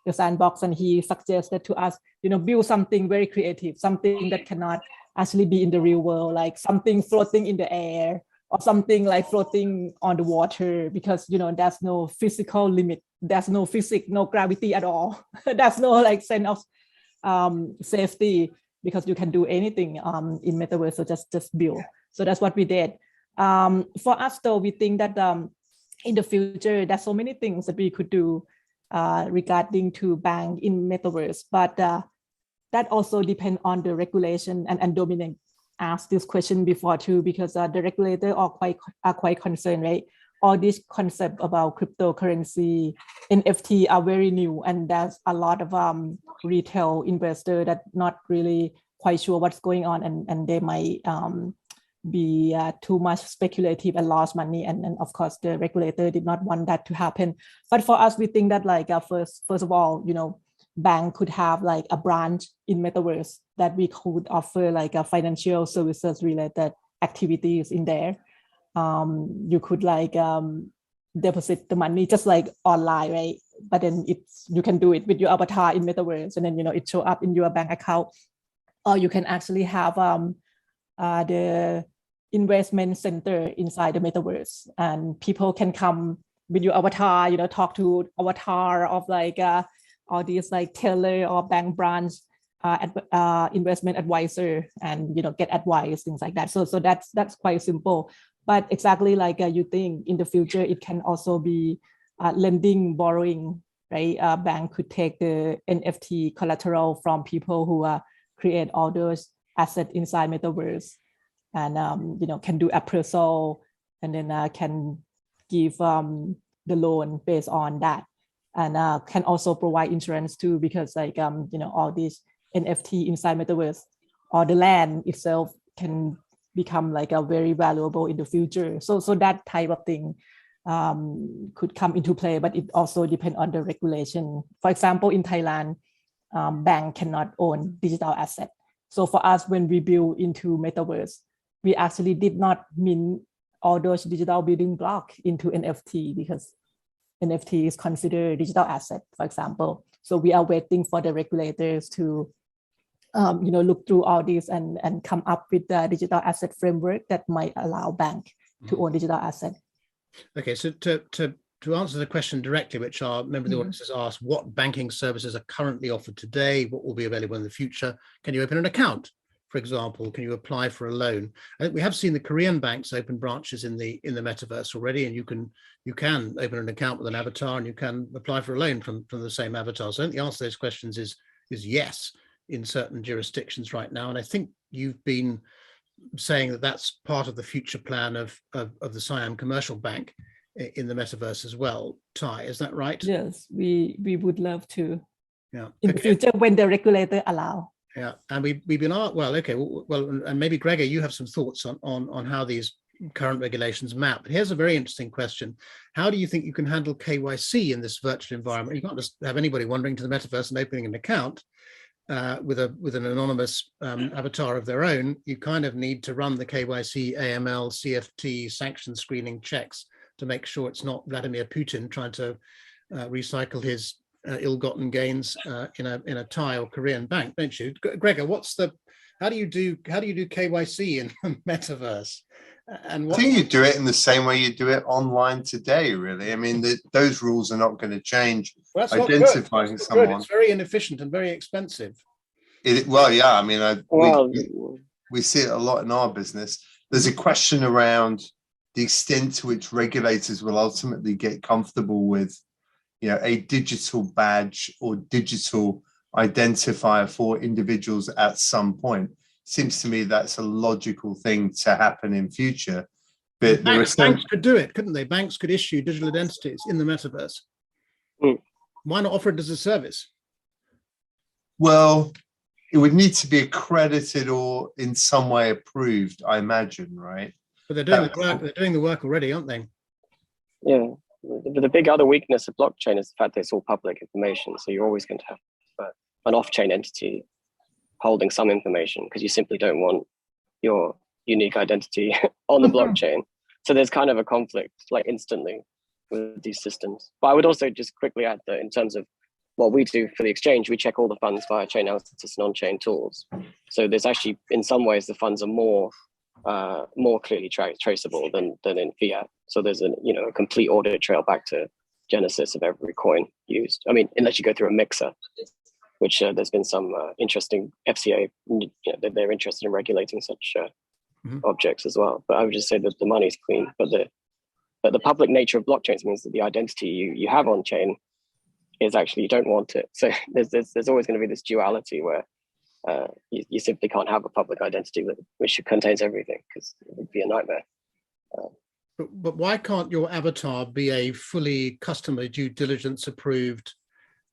the Sandbox, and he suggested to us, build something very creative, something that cannot actually be in the real world, like something floating in the air, or something like floating on the water, because there's no physical limit, there's no physics, no gravity at all. There's no sense of safety, because you can do anything in Metaverse. So just build. So that's what we did. For us, though, we think that in the future, there's so many things that we could do regarding to bank in Metaverse, but that also depends on the regulation, and Dominic asked this question before too, because the regulator are quite concerned, right? All this concept about cryptocurrency, NFT are very new, and there's a lot of retail investor that not really quite sure what's going on, and they might be too much speculative and lost money, and of course the regulator did not want that to happen. But for us, we think that first of all, bank could have a branch in Metaverse that we could offer a financial services related activities in there. You could deposit the money just like online, right? But then you can do it with your avatar in Metaverse, and then it show up in your bank account. Or you can actually have the investment center inside the Metaverse, and people can come with your avatar, talk to avatar of all these teller or bank branch investment advisor, and get advice, things like that. So that's quite simple. But exactly like you think, in the future it can also be lending, borrowing, right? Bank could take the NFT collateral from people who create all those assets inside Metaverse, and can do appraisal, and then can give the loan based on that. and can also provide insurance too, because like all these NFT inside Metaverse or the land itself can become like a very valuable in the future. So that type of thing could come into play, but it also depends on the regulation. For example, in Thailand, bank cannot own digital asset. So for us, when we build into Metaverse, we actually did not mint all those digital building blocks into NFT, because NFT is considered digital asset, for example. So we are waiting for the regulators to look through all this and come up with the digital asset framework that might allow bank to own digital asset. Okay, so to answer the question directly, which our member of the audience has asked, what banking services are currently offered today? What will be available in the future? Can you open an account, for example? Can you apply for a loan? I think we have seen the Korean banks open branches in the Metaverse already, and you can open an account with an avatar and you can apply for a loan from the same avatar. So I think the answer to those questions is yes in certain jurisdictions right now. And I think you've been saying that that's part of the future plan of the Siam Commercial Bank in the Metaverse as well. Ty, is that right? Yes, we would love to. Yeah. In the future, when the regulator allow. Yeah, and we've been and maybe Gregor, you have some thoughts on how these current regulations map. But here's a very interesting question: how do you think you can handle KYC in this virtual environment? You can't just have anybody wandering to the Metaverse and opening an account with an anonymous avatar of their own. You kind of need to run the KYC, AML, CFT, sanction screening checks to make sure it's not Vladimir Putin trying to recycle his ill-gotten gains in a Thai or Korean bank, don't you? Gregor, how do you do KYC in the Metaverse? And I think you do it in the same way you do it online today, really. I mean, those rules are not going to change. Well, identifying someone. It's very inefficient and very expensive. Yeah, I mean, we see it a lot in our business. There's a question around the extent to which regulators will ultimately get comfortable with, a digital badge or digital identifier for individuals at some point. Seems to me that's a logical thing to happen in future. But banks could do it, couldn't they? Banks could issue digital identities in the Metaverse. Why not offer it as a service? Well, it would need to be accredited or in some way approved, I imagine, right? But they're doing the work. They're doing the work already, aren't they? Yeah. The big other weakness of blockchain is the fact that it's all public information. So you're always going to have an off-chain entity holding some information, because you simply don't want your unique identity on the blockchain. So there's kind of a conflict, like instantly, with these systems. But I would also just quickly add that in terms of what we do for the exchange, we check all the funds via chain analysis and on-chain tools. So there's actually, in some ways, the funds are more clearly traceable than in fiat. So there's a complete audit trail back to genesis of every coin used. I mean, unless you go through a mixer, which there's been some interesting FCA, they're interested in regulating such objects as well. But I would just say that the money's clean. But the public nature of blockchains means that the identity you have on chain is actually, you don't want it. So there's always going to be this duality where you simply can't have a public identity which contains everything, because it would be a nightmare. But why can't your avatar be a fully customer due diligence approved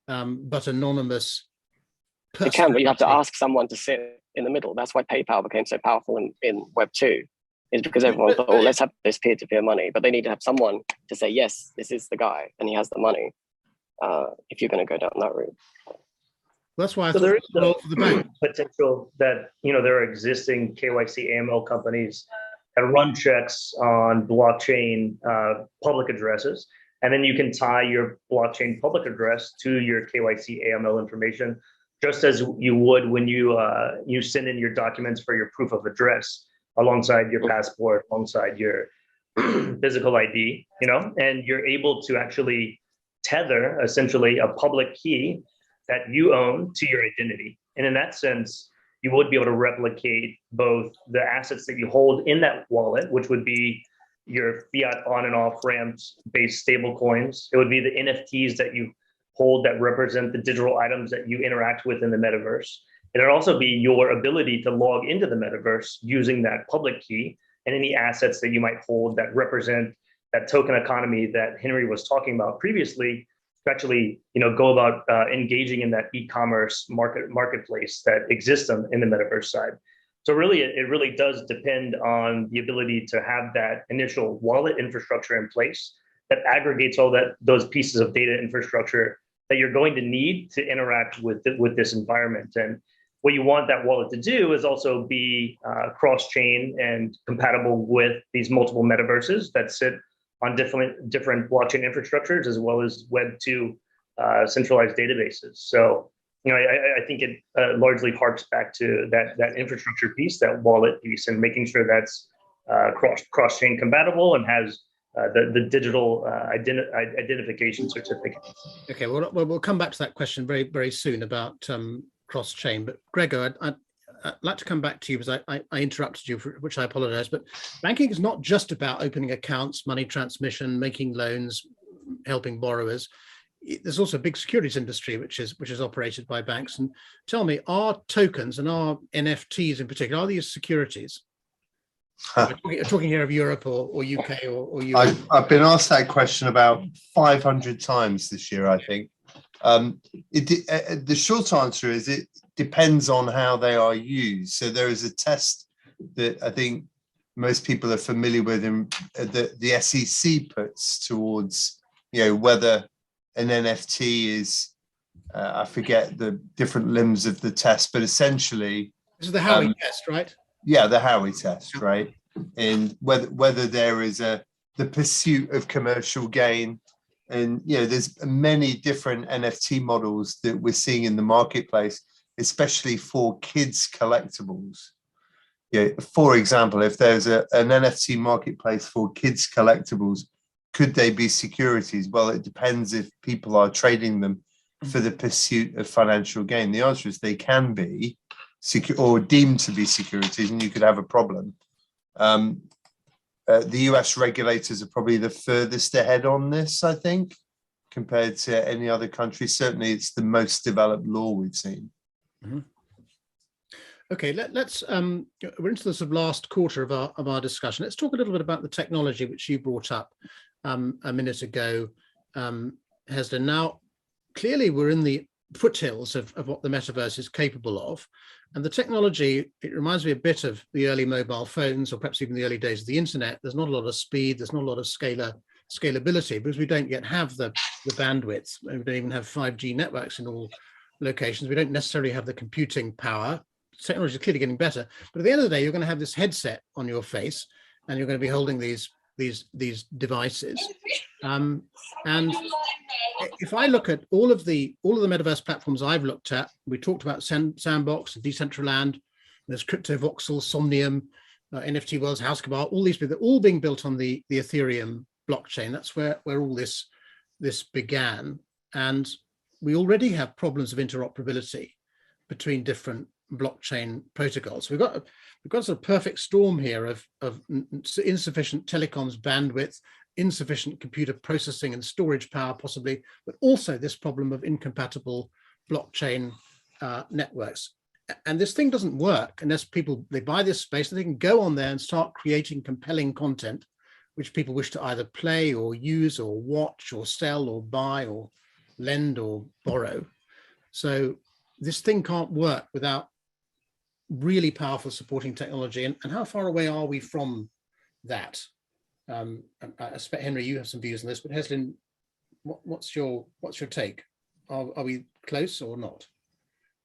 but anonymous person? It can, but you have to ask someone to sit in the middle. That's why PayPal became so powerful in Web 2, is because everyone thought, let's have this peer-to-peer money, but they need to have someone to say, yes, this is the guy and he has the money, if you're going to go down that route. That's why I so thought there is the bank potential that there are existing KYC AML companies that run checks on blockchain public addresses, and then you can tie your blockchain public address to your KYC AML information, just as you would when you send in your documents for your proof of address alongside your passport, alongside your physical ID, and you're able to actually tether essentially a public key that you own to your identity. And in that sense, you would be able to replicate both the assets that you hold in that wallet, which would be your fiat on and off ramps based stablecoins. It would be the NFTs that you hold that represent the digital items that you interact with in the metaverse. It would also be your ability to log into the metaverse using that public key and any assets that you might hold that represent that token economy that Henry was talking about previously, to actually, go about engaging in that e-commerce marketplace that exists in the metaverse side. So really, it really does depend on the ability to have that initial wallet infrastructure in place that aggregates all those pieces of data infrastructure that you're going to need to interact with this environment. And what you want that wallet to do is also be cross-chain and compatible with these multiple metaverses that sit on different blockchain infrastructures, as well as Web2 centralized databases. So, I think it largely harks back to that infrastructure piece, that wallet piece, and making sure that's cross-chain compatible and has the digital identification certificate. Okay, well, we'll come back to that question very, very soon about cross-chain. But Gregor, I'd like to come back to you because I interrupted you, for which I apologize. But banking is not just about opening accounts, money transmission, making loans, helping borrowers. There's also a big securities industry which is operated by banks. And tell me, are tokens and are NFTs in particular, are these securities? You're talking here of Europe or UK or US. I've been asked that question about 500 times this year, I think. The short answer is it depends on how they are used. So there is a test that I think most people are familiar with, the SEC puts towards, whether an NFT is, I forget the different limbs of the test, but essentially, this is the Howey test, right? Yeah, the Howey test, right? And whether there is the pursuit of commercial gain, and there's many different NFT models that we're seeing in the marketplace, especially for kids collectibles. For example, if there's an NFT marketplace for kids collectibles, could they be securities? Well, it depends if people are trading them for the pursuit of financial gain. The answer is they can be or deemed to be securities, and you could have a problem. The US regulators are probably the furthest ahead on this, I think, compared to any other country. Certainly, it's the most developed law we've seen. Mm-hmm. Okay, let's we're into the sort of last quarter of our discussion. Let's talk a little bit about the technology which you brought up a minute ago, Hesden. Now, clearly, we're in the foothills of what the metaverse is capable of. And the technology, it reminds me a bit of the early mobile phones, or perhaps even the early days of the internet. There's not a lot of speed, there's not a lot of scalability, because we don't yet have the bandwidth. We don't even have 5G networks in all locations. We don't necessarily have the computing power. Technology is clearly getting better, but at the end of the day, you're going to have this headset on your face, and you're going to be holding these devices. And if I look at all of the metaverse platforms I've looked at, we talked about Sandbox and Decentraland, there's CryptoVoxel, Somnium, NFT Worlds, Housekebar, all these, they're all being built on the Ethereum blockchain. That's where all this began. And we already have problems of interoperability between different blockchain protocols. We've got a sort of perfect storm here of insufficient telecoms bandwidth, insufficient computer processing and storage power possibly, but also this problem of incompatible blockchain networks. And this thing doesn't work unless they buy this space and they can go on there and start creating compelling content, which people wish to either play or use or watch or sell or buy or lend or borrow. So this thing can't work without really powerful supporting technology. And how far away are we from that? I expect, Henry, you have some views on this, but Hesden, what's your take? Are we close or not?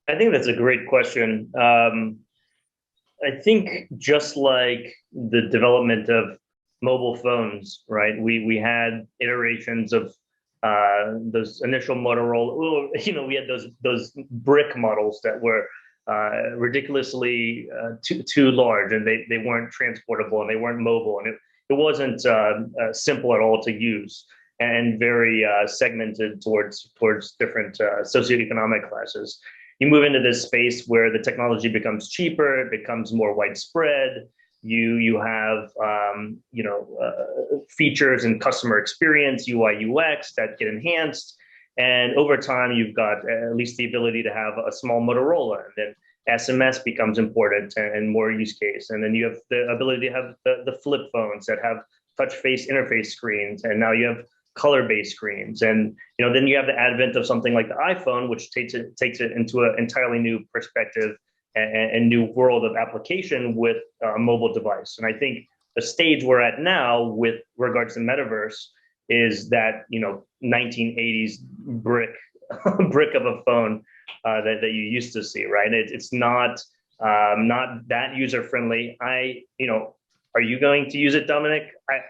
I think that's a great question. I think just like the development of mobile phones, right? We had iterations of those initial Motorola. We had those brick models that were ridiculously too large, and they weren't transportable, and they weren't mobile, and it wasn't simple at all to use, and very segmented towards different socioeconomic classes. You move into this space where the technology becomes cheaper, it becomes more widespread. You have features and customer experience, UI, UX that get enhanced. And over time, you've got at least the ability to have a small Motorola, and then SMS becomes important and more use case. And then you have the ability to have the flip phones that have touch face interface screens. And now you have color-based screens. And then you have the advent of something like the iPhone, which takes it into an entirely new perspective and new world of application with a mobile device. And I think the stage we're at now with regards to Metaverse is that 1980s brick of a phone that you used to see, right? It's not that user friendly. Are you going to use it, Dominic? I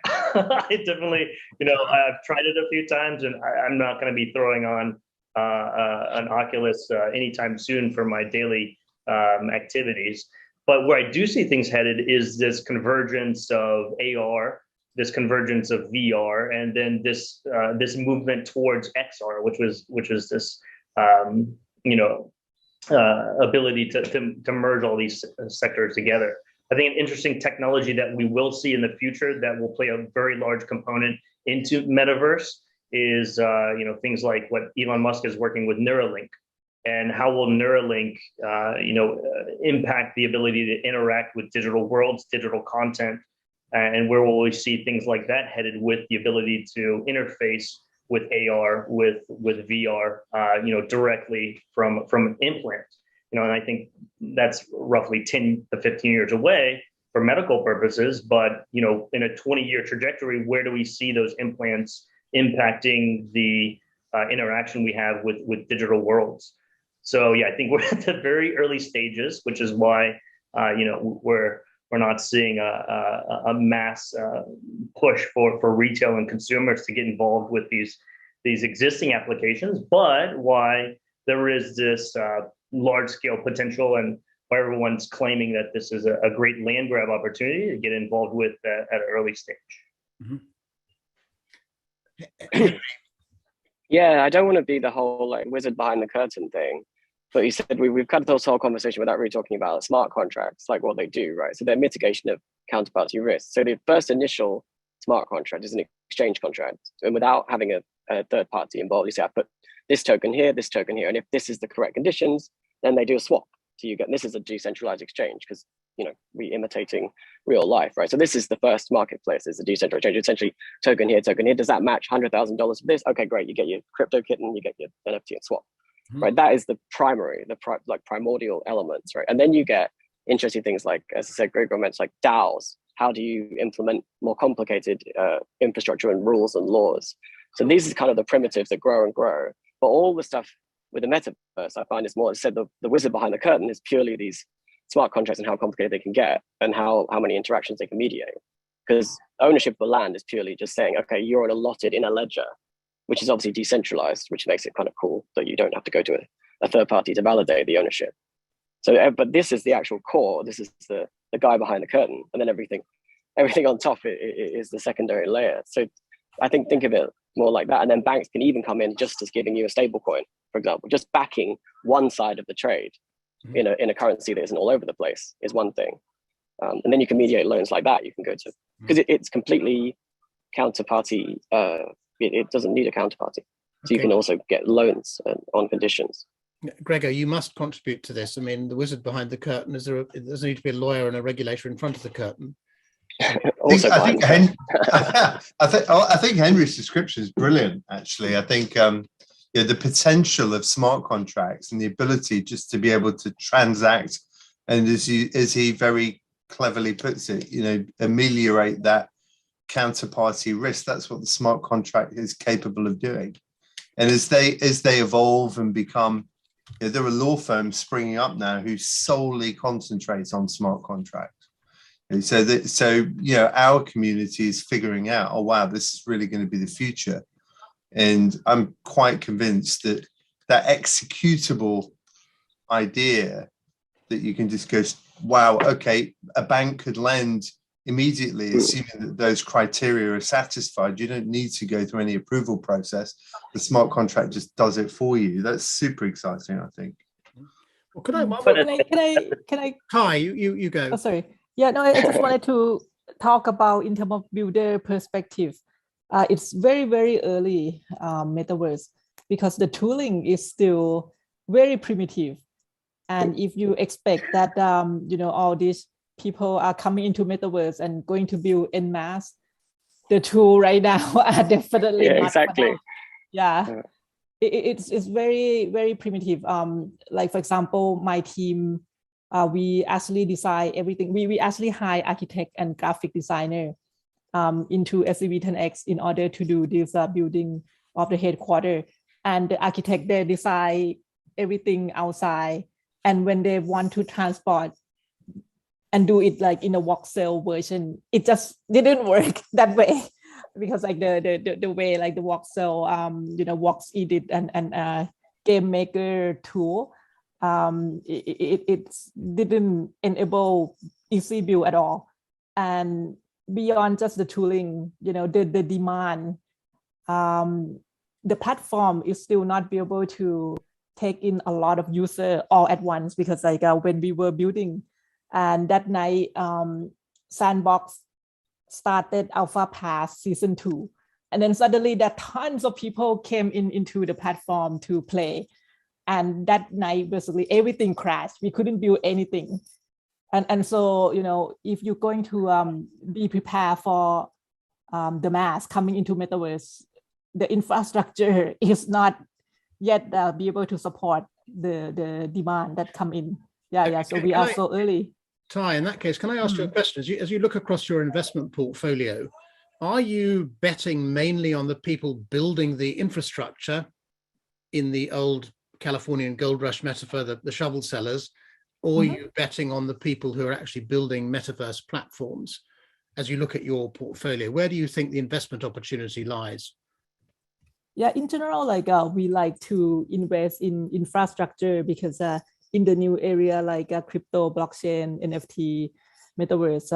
definitely, I've tried it a few times, and I'm not going to be throwing on an Oculus anytime soon for my daily activities. But where I do see things headed is this convergence of AR, this convergence of VR, and then this movement towards XR, which was this ability to merge all these sectors together. I think an interesting technology that we will see in the future that will play a very large component into Metaverse is things like what Elon Musk is working with Neuralink, and how will Neuralink impact the ability to interact with digital worlds, digital content, and where will we see things like that headed with the ability to interface with AR, with VR, directly from an implant. And I think that's roughly 10 to 15 years away for medical purposes. But, in a 20-year trajectory, where do we see those implants impacting the interaction we have with digital worlds? So, yeah, I think we're at the very early stages, which is why, we're not seeing a mass push for retail and consumers to get involved with these existing applications, but why there is this large scale potential, and why everyone's claiming that this is a great land grab opportunity to get involved with at an early stage. Mm-hmm. Yeah, I don't want to be the whole wizard behind the curtain thing, but you said we've cut this whole conversation without really talking about smart contracts, like what they do, right? So they're mitigation of counterparty risk. So the first initial smart contract is an exchange contract, and without having a third party involved, you say I put this token here, and if this is the correct conditions, then they do a swap. So you get, this is a decentralized exchange because we're imitating real life, right? So this is the first marketplace, is a decentralized exchange. Essentially, token here. Does that match $100,000 for this? Okay, great. You get your crypto kitten, you get your NFT and swap, right? That is the primordial elements, right? And then you get interesting things like, as I said, Gregor mentioned, like DAOs. How do you implement more complicated infrastructure and rules and laws? So these are kind of the primitives that grow and grow. But all the stuff with the metaverse, I find, is more, as I said, the wizard behind the curtain is purely these smart contracts and how complicated they can get and how many interactions they can mediate. Because ownership of the land is purely just saying, okay, you're allotted in a ledger, which is obviously decentralized, which makes it kind of cool that you don't have to go to a third party to validate the ownership. So, but this is the actual core. This is the guy behind the curtain, and then everything on top is the secondary layer. So I think of it more like that. And then banks can even come in just as giving you a stable coin, for example, just backing one side of the trade in a currency that isn't all over the place is one thing. And then you can mediate loans like that. You can go to, because it's completely counterparty. It doesn't need a counterparty. So you can also get loans on conditions. Gregor, you must contribute to this. I mean, the wizard behind the curtain, there doesn't need to be a lawyer and a regulator in front of the curtain. I think Henry's description is brilliant, actually. I think the potential of smart contracts and the ability just to be able to transact, and as he very cleverly puts it, ameliorate that counterparty risk. That's what the smart contract is capable of doing. And as they evolve and become, there are law firms springing up now who solely concentrate on smart contracts. And so our community is figuring out, oh wow, this is really going to be the future. And I'm quite convinced that executable idea that you can just go, wow, okay, a bank could lend immediately, assuming that those criteria are satisfied. You don't need to go through any approval process. The smart contract just does it for you. That's super exciting, I think. Well, can I? Kai, you go. Oh, sorry. Yeah, no, I just wanted to talk about in terms of builder perspective. It's very, very early metaverse because the tooling is still very primitive. And if you expect that, all these people are coming into metaverse and going to build en masse, the tool right now are definitely Yeah, not exactly. yeah. It's very primitive. Like for example, my team, we actually design everything. We actually hire architect and graphic designer into SCV10X in order to do this building of the headquarters. And the architect, they design everything outside. And when they want to transport and do it like in a voxel version, it just didn't work that way. Because like the way like the voxel vox edit and game maker tool, it didn't enable easy build at all. And beyond just the tooling, the demand, the platform is still not be able to take in a lot of user all at once, because like when we were building, and that night Sandbox started alpha pass season 2, and then suddenly that tons of people came into the platform to play, and that night basically everything crashed. We couldn't build anything. And so if you're going to be prepared for the mass coming into Metaverse, the infrastructure is not yet be able to support the demand that come in. Yeah. So we are so early. Ty, in that case, can I ask you a question? As you look across your investment portfolio, are you betting mainly on the people building the infrastructure in the old Californian gold rush metaphor, the shovel sellers, or are you betting on the people who are actually building metaverse platforms? As you look at your portfolio, where do you think the investment opportunity lies? Yeah, in general, like we like to invest in infrastructure, because in the new area like crypto, blockchain, NFT, metaverse,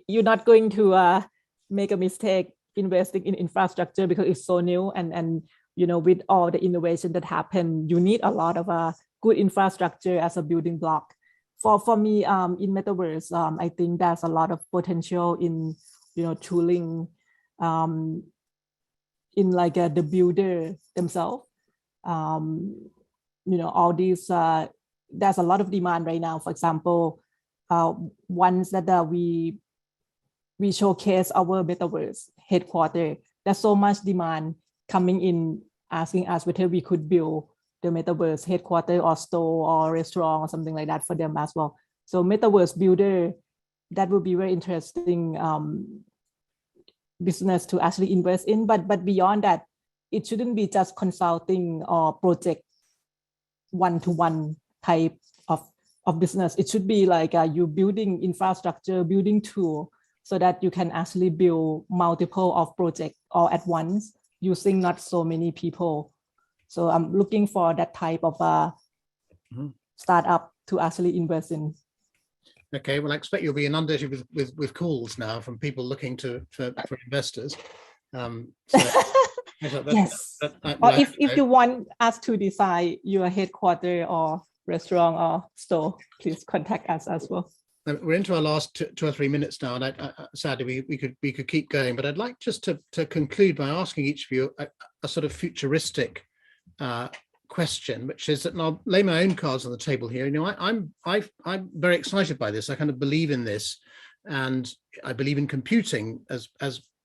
you're not going to make a mistake investing in infrastructure, because it's so new, and with all the innovation that happened, you need a lot of good infrastructure as a building block. For me, in metaverse, I think there's a lot of potential in tooling, in like the builder themselves. All these, there's a lot of demand right now. For example, once that we showcase our metaverse headquarters, there's so much demand coming in, asking us whether we could build the metaverse headquarters or store or restaurant or something like that for them as well. So metaverse builder, that would be very interesting business to actually invest in. But beyond that, it shouldn't be just consulting or project one-to-one type of business. It should be like you building infrastructure, building tool, so that you can actually build multiple of projects all at once using not so many people. So I'm looking for that type of startup to actually invest in. Okay, well, I expect you'll be inundated with calls now from people looking for investors. Yes. Or if you want us to design your headquarters or restaurant or store, please contact us as well. We're into our last 2 or 3 minutes now, and sadly we could keep going, but I'd like just to conclude by asking each of you a sort of futuristic question, which is that, and I'll lay my own cards on the table here. I'm very excited by this. I kind of believe in this, and I believe in computing as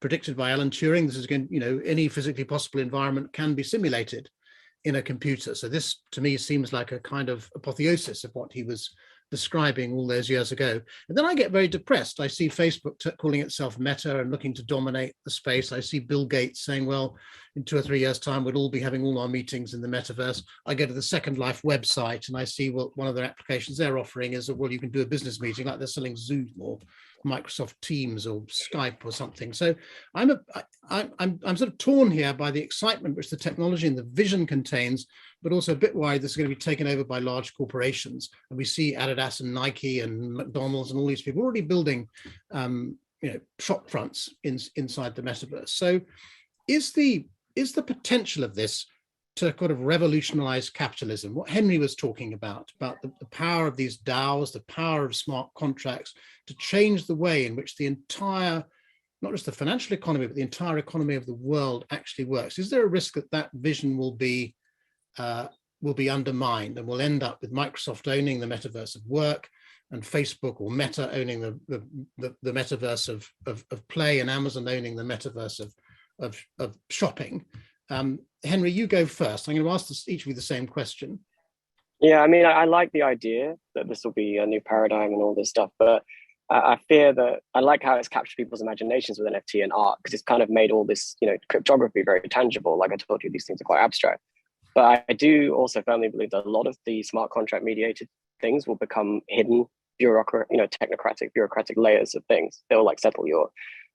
predicted by Alan Turing. This is going, any physically possible environment can be simulated in a computer. So this to me seems like a kind of apotheosis of what he was describing all those years ago. And then I get very depressed. I see Facebook calling itself Meta and looking to dominate the space. I see Bill Gates saying, well, in 2 or 3 years' time, we'll all be having all our meetings in the metaverse. I go to the Second Life website and I see, well, one of their applications they're offering is that, well, you can do a business meeting like they're selling Zoom or Microsoft Teams or Skype or something. So I'm sort of torn here by the excitement which the technology and the vision contains, but also a bit worried this is going to be taken over by large corporations. And we see Adidas and Nike and McDonald's and all these people already building shop fronts inside the metaverse. So is the potential of this to kind of revolutionize capitalism, what Henry was talking about the power of these DAOs, the power of smart contracts, to change the way in which the entire, not just the financial economy, but the entire economy of the world actually works? Is there a risk that vision will be undermined and we'll end up with Microsoft owning the metaverse of work, and Facebook or Meta owning the metaverse of play, and Amazon owning the metaverse of shopping. Henry, you go first. I'm going to ask each of you the same question. Yeah, I mean, I like the idea that this will be a new paradigm and all this stuff, but I fear that I like how it's captured people's imaginations with NFT and art, because it's kind of made all this, cryptography very tangible. Like I told you, these things are quite abstract. But I do also firmly believe that a lot of the smart contract mediated things will become hidden technocratic, bureaucratic layers of things. They'll like settle your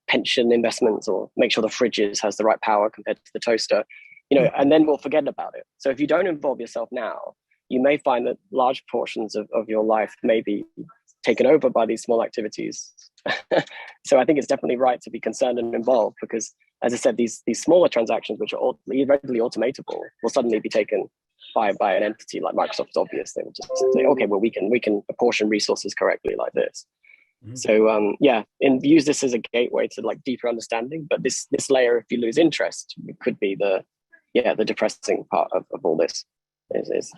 pension investments or make sure the fridges has the right power compared to the toaster, and then we'll forget about it. So if you don't involve yourself now, you may find that large portions of your life may be taken over by these small activities. So I think it's definitely right to be concerned and involved, because, as I said, these smaller transactions, which are readily automatable, will suddenly be taken by an entity like Microsoft. Is obvious. They will just say, okay, well, we can apportion resources correctly like this. Mm-hmm. So and use this as a gateway to like deeper understanding. But this layer, if you lose interest, it could be the depressing part of all this. Is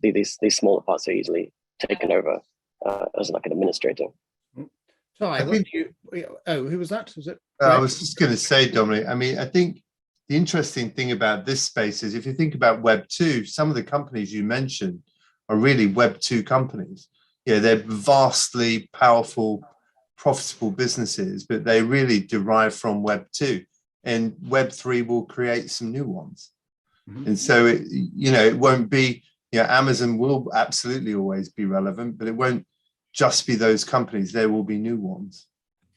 these smaller parts are easily taken over as like an administrator. Ty, who was that? Was it? I was just going to say, Dominic, I mean, I think the interesting thing about this space is if you think about Web 2, some of the companies you mentioned are really Web 2 companies. Yeah, they're vastly powerful, profitable businesses, but they really derive from Web 2. And Web 3 will create some new ones. Mm-hmm. And so, it won't be, Amazon will absolutely always be relevant, but it won't just be those companies. There will be new ones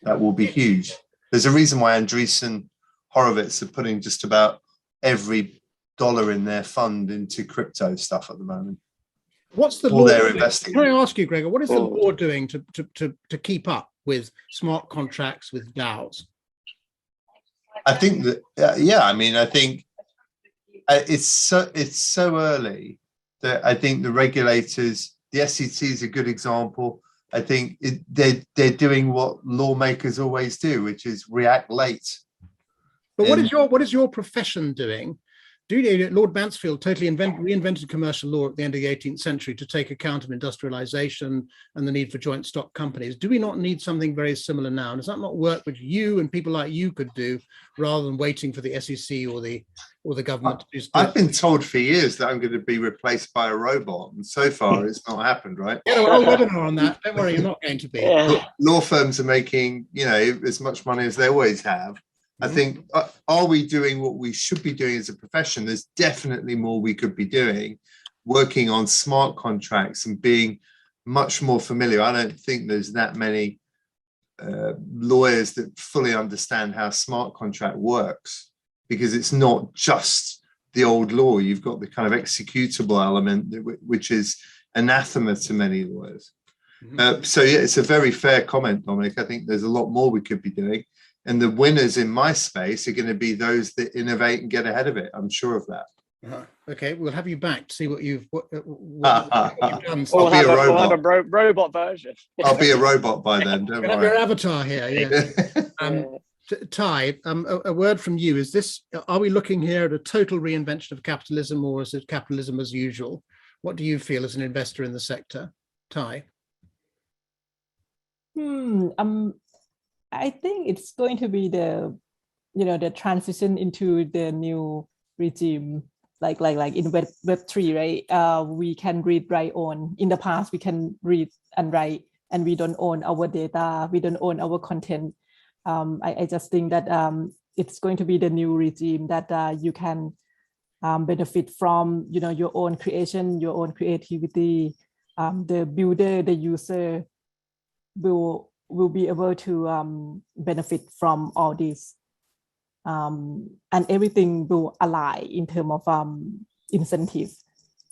that will be huge. There's a reason why Andreessen Horowitz are putting just about every dollar in their fund into crypto stuff at the moment. What's the law doing? Can I ask you, Gregor, what is the law doing to keep up with smart contracts, with DAOs? I think that, I think it's so early that I think the regulators, the SEC is a good example. I think they're doing what lawmakers always do, which is react late. But what is your profession doing? Lord Mansfield totally reinvented commercial law at the end of the 18th century to take account of industrialization and the need for joint stock companies. Do we not need something very similar now? And does that not work which you and people like you could do rather than waiting for the SEC or the government to do stuff? I've been told for years that I'm going to be replaced by a robot, and so far it's not happened, right? A whole webinar on that. Don't worry, you're not going to be. Law firms are making, as much money as they always have. I think, are we doing what we should be doing as a profession? There's definitely more we could be doing, working on smart contracts and being much more familiar. I don't think there's that many lawyers that fully understand how smart contract works, because it's not just the old law. You've got the kind of executable element, which is anathema to many lawyers. So yeah, it's a very fair comment, Dominic. I think there's a lot more we could be doing. And the winners in my space are going to be those that innovate and get ahead of it. I'm sure of that. Okay, we'll have you back to see what you've done. We'll have a robot version. I'll be a robot by then. Don't worry. Have your avatar here. Yeah. Ty, a word from you. Are we looking here at a total reinvention of capitalism, or is it capitalism as usual? What do you feel as an investor in the sector, Ty? I think it's going to be the transition into the new regime, like in Web 3, right? We can read, write, own. In the past, we can read and write, and we don't own our data, we don't own our content. I just think that it's going to be the new regime that you can benefit from, your own creation, your own creativity. The builder, the user will be able to benefit from all this, and everything will align in terms of incentive.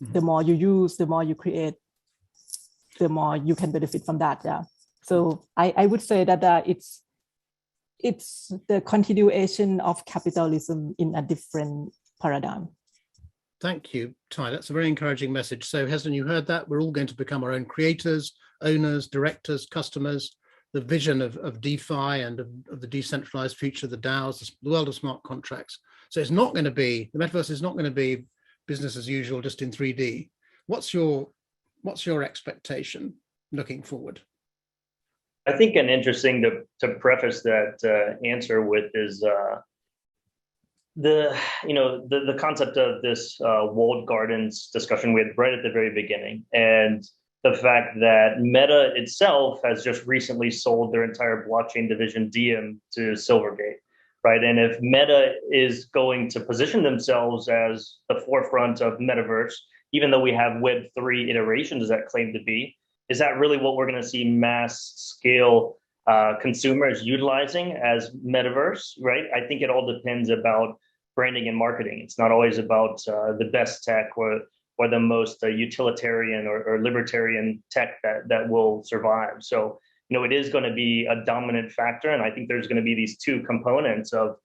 Mm-hmm. The more you use, the more you create, the more you can benefit from that. Yeah. So I would say that it's the continuation of capitalism in a different paradigm. Thank you, Ty. That's a very encouraging message. So Hesden, you heard that. We're all going to become our own creators, owners, directors, customers. The vision of DeFi and of the decentralized future, the DAOs, the world of smart contracts. So it's not going to be, the metaverse is not going to be business as usual, just in 3D. What's your expectation? looking forward? I think an interesting to preface that answer with is the concept of this walled gardens discussion we had right at the very beginning, and the fact that Meta itself has just recently sold their entire blockchain division Diem to Silvergate, right? And if Meta is going to position themselves as the forefront of Metaverse, even though we have Web3 iterations that claim to be, is that really what we're going to see mass scale consumers utilizing as Metaverse, right? I think it all depends about branding and marketing. It's not always about the best tech or the most utilitarian or libertarian tech that will survive. So, it is going to be a dominant factor. And I think there's going to be these two components of,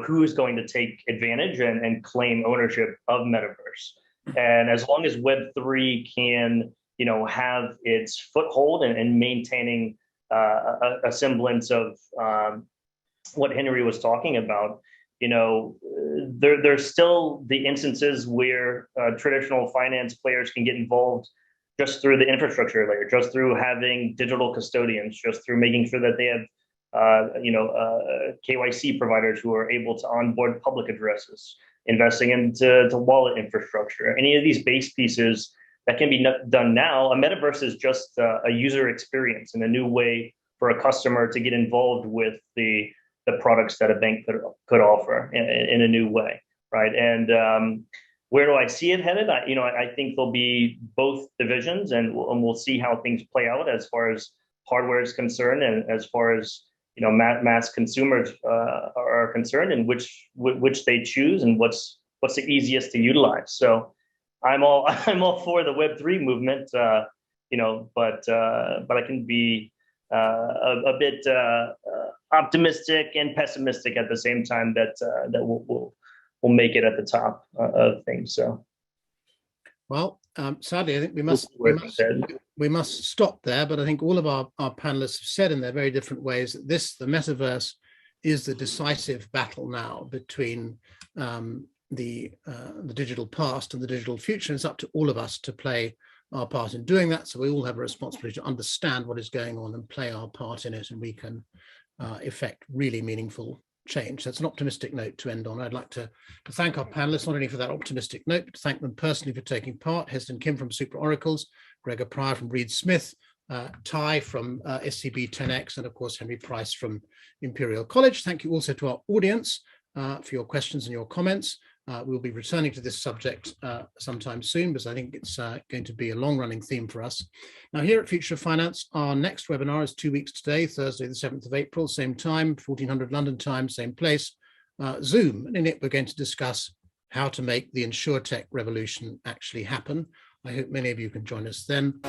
who's going to take advantage and claim ownership of Metaverse. And as long as Web3 can, have its foothold and maintaining a semblance of what Henry was talking about, there's still the instances where traditional finance players can get involved just through the infrastructure layer, just through having digital custodians, just through making sure that they have, KYC providers who are able to onboard public addresses, investing into wallet infrastructure. Any of these base pieces that can be done now. A metaverse is just a user experience and a new way for a customer to get involved with the products that a bank could offer in a new way, right? And where do I see it headed? I think there'll be both divisions, and we'll see how things play out as far as hardware is concerned, and as far as mass consumers are concerned, and which they choose, and what's the easiest to utilize. So I'm all for the Web3 movement, but I can be a bit optimistic and pessimistic at the same time that we'll make it at the top of things. So, well, sadly, I think we must stop there. But I think all of our panelists have said in their very different ways that the metaverse is the decisive battle now between the digital past and the digital future. And it's up to all of us to play our part in doing that. So we all have a responsibility to understand what is going on and play our part in it, and we can effect really meaningful change. That's an optimistic note to end on. I'd like to thank our panelists, not only for that optimistic note, but to thank them personally for taking part. Heston Kim from Super Oracles, Gregor Pryor from Reed Smith, Ty from SCB 10X, and of course, Henry Price from Imperial College. Thank you also to our audience for your questions and your comments. We'll be returning to this subject sometime soon, because I think it's going to be a long-running theme for us. Now, here at Future of Finance, our next webinar is 2 weeks today, Thursday, the 7th of April, same time, 1400 London time, same place, Zoom. And in it, we're going to discuss how to make the insurtech revolution actually happen. I hope many of you can join us then.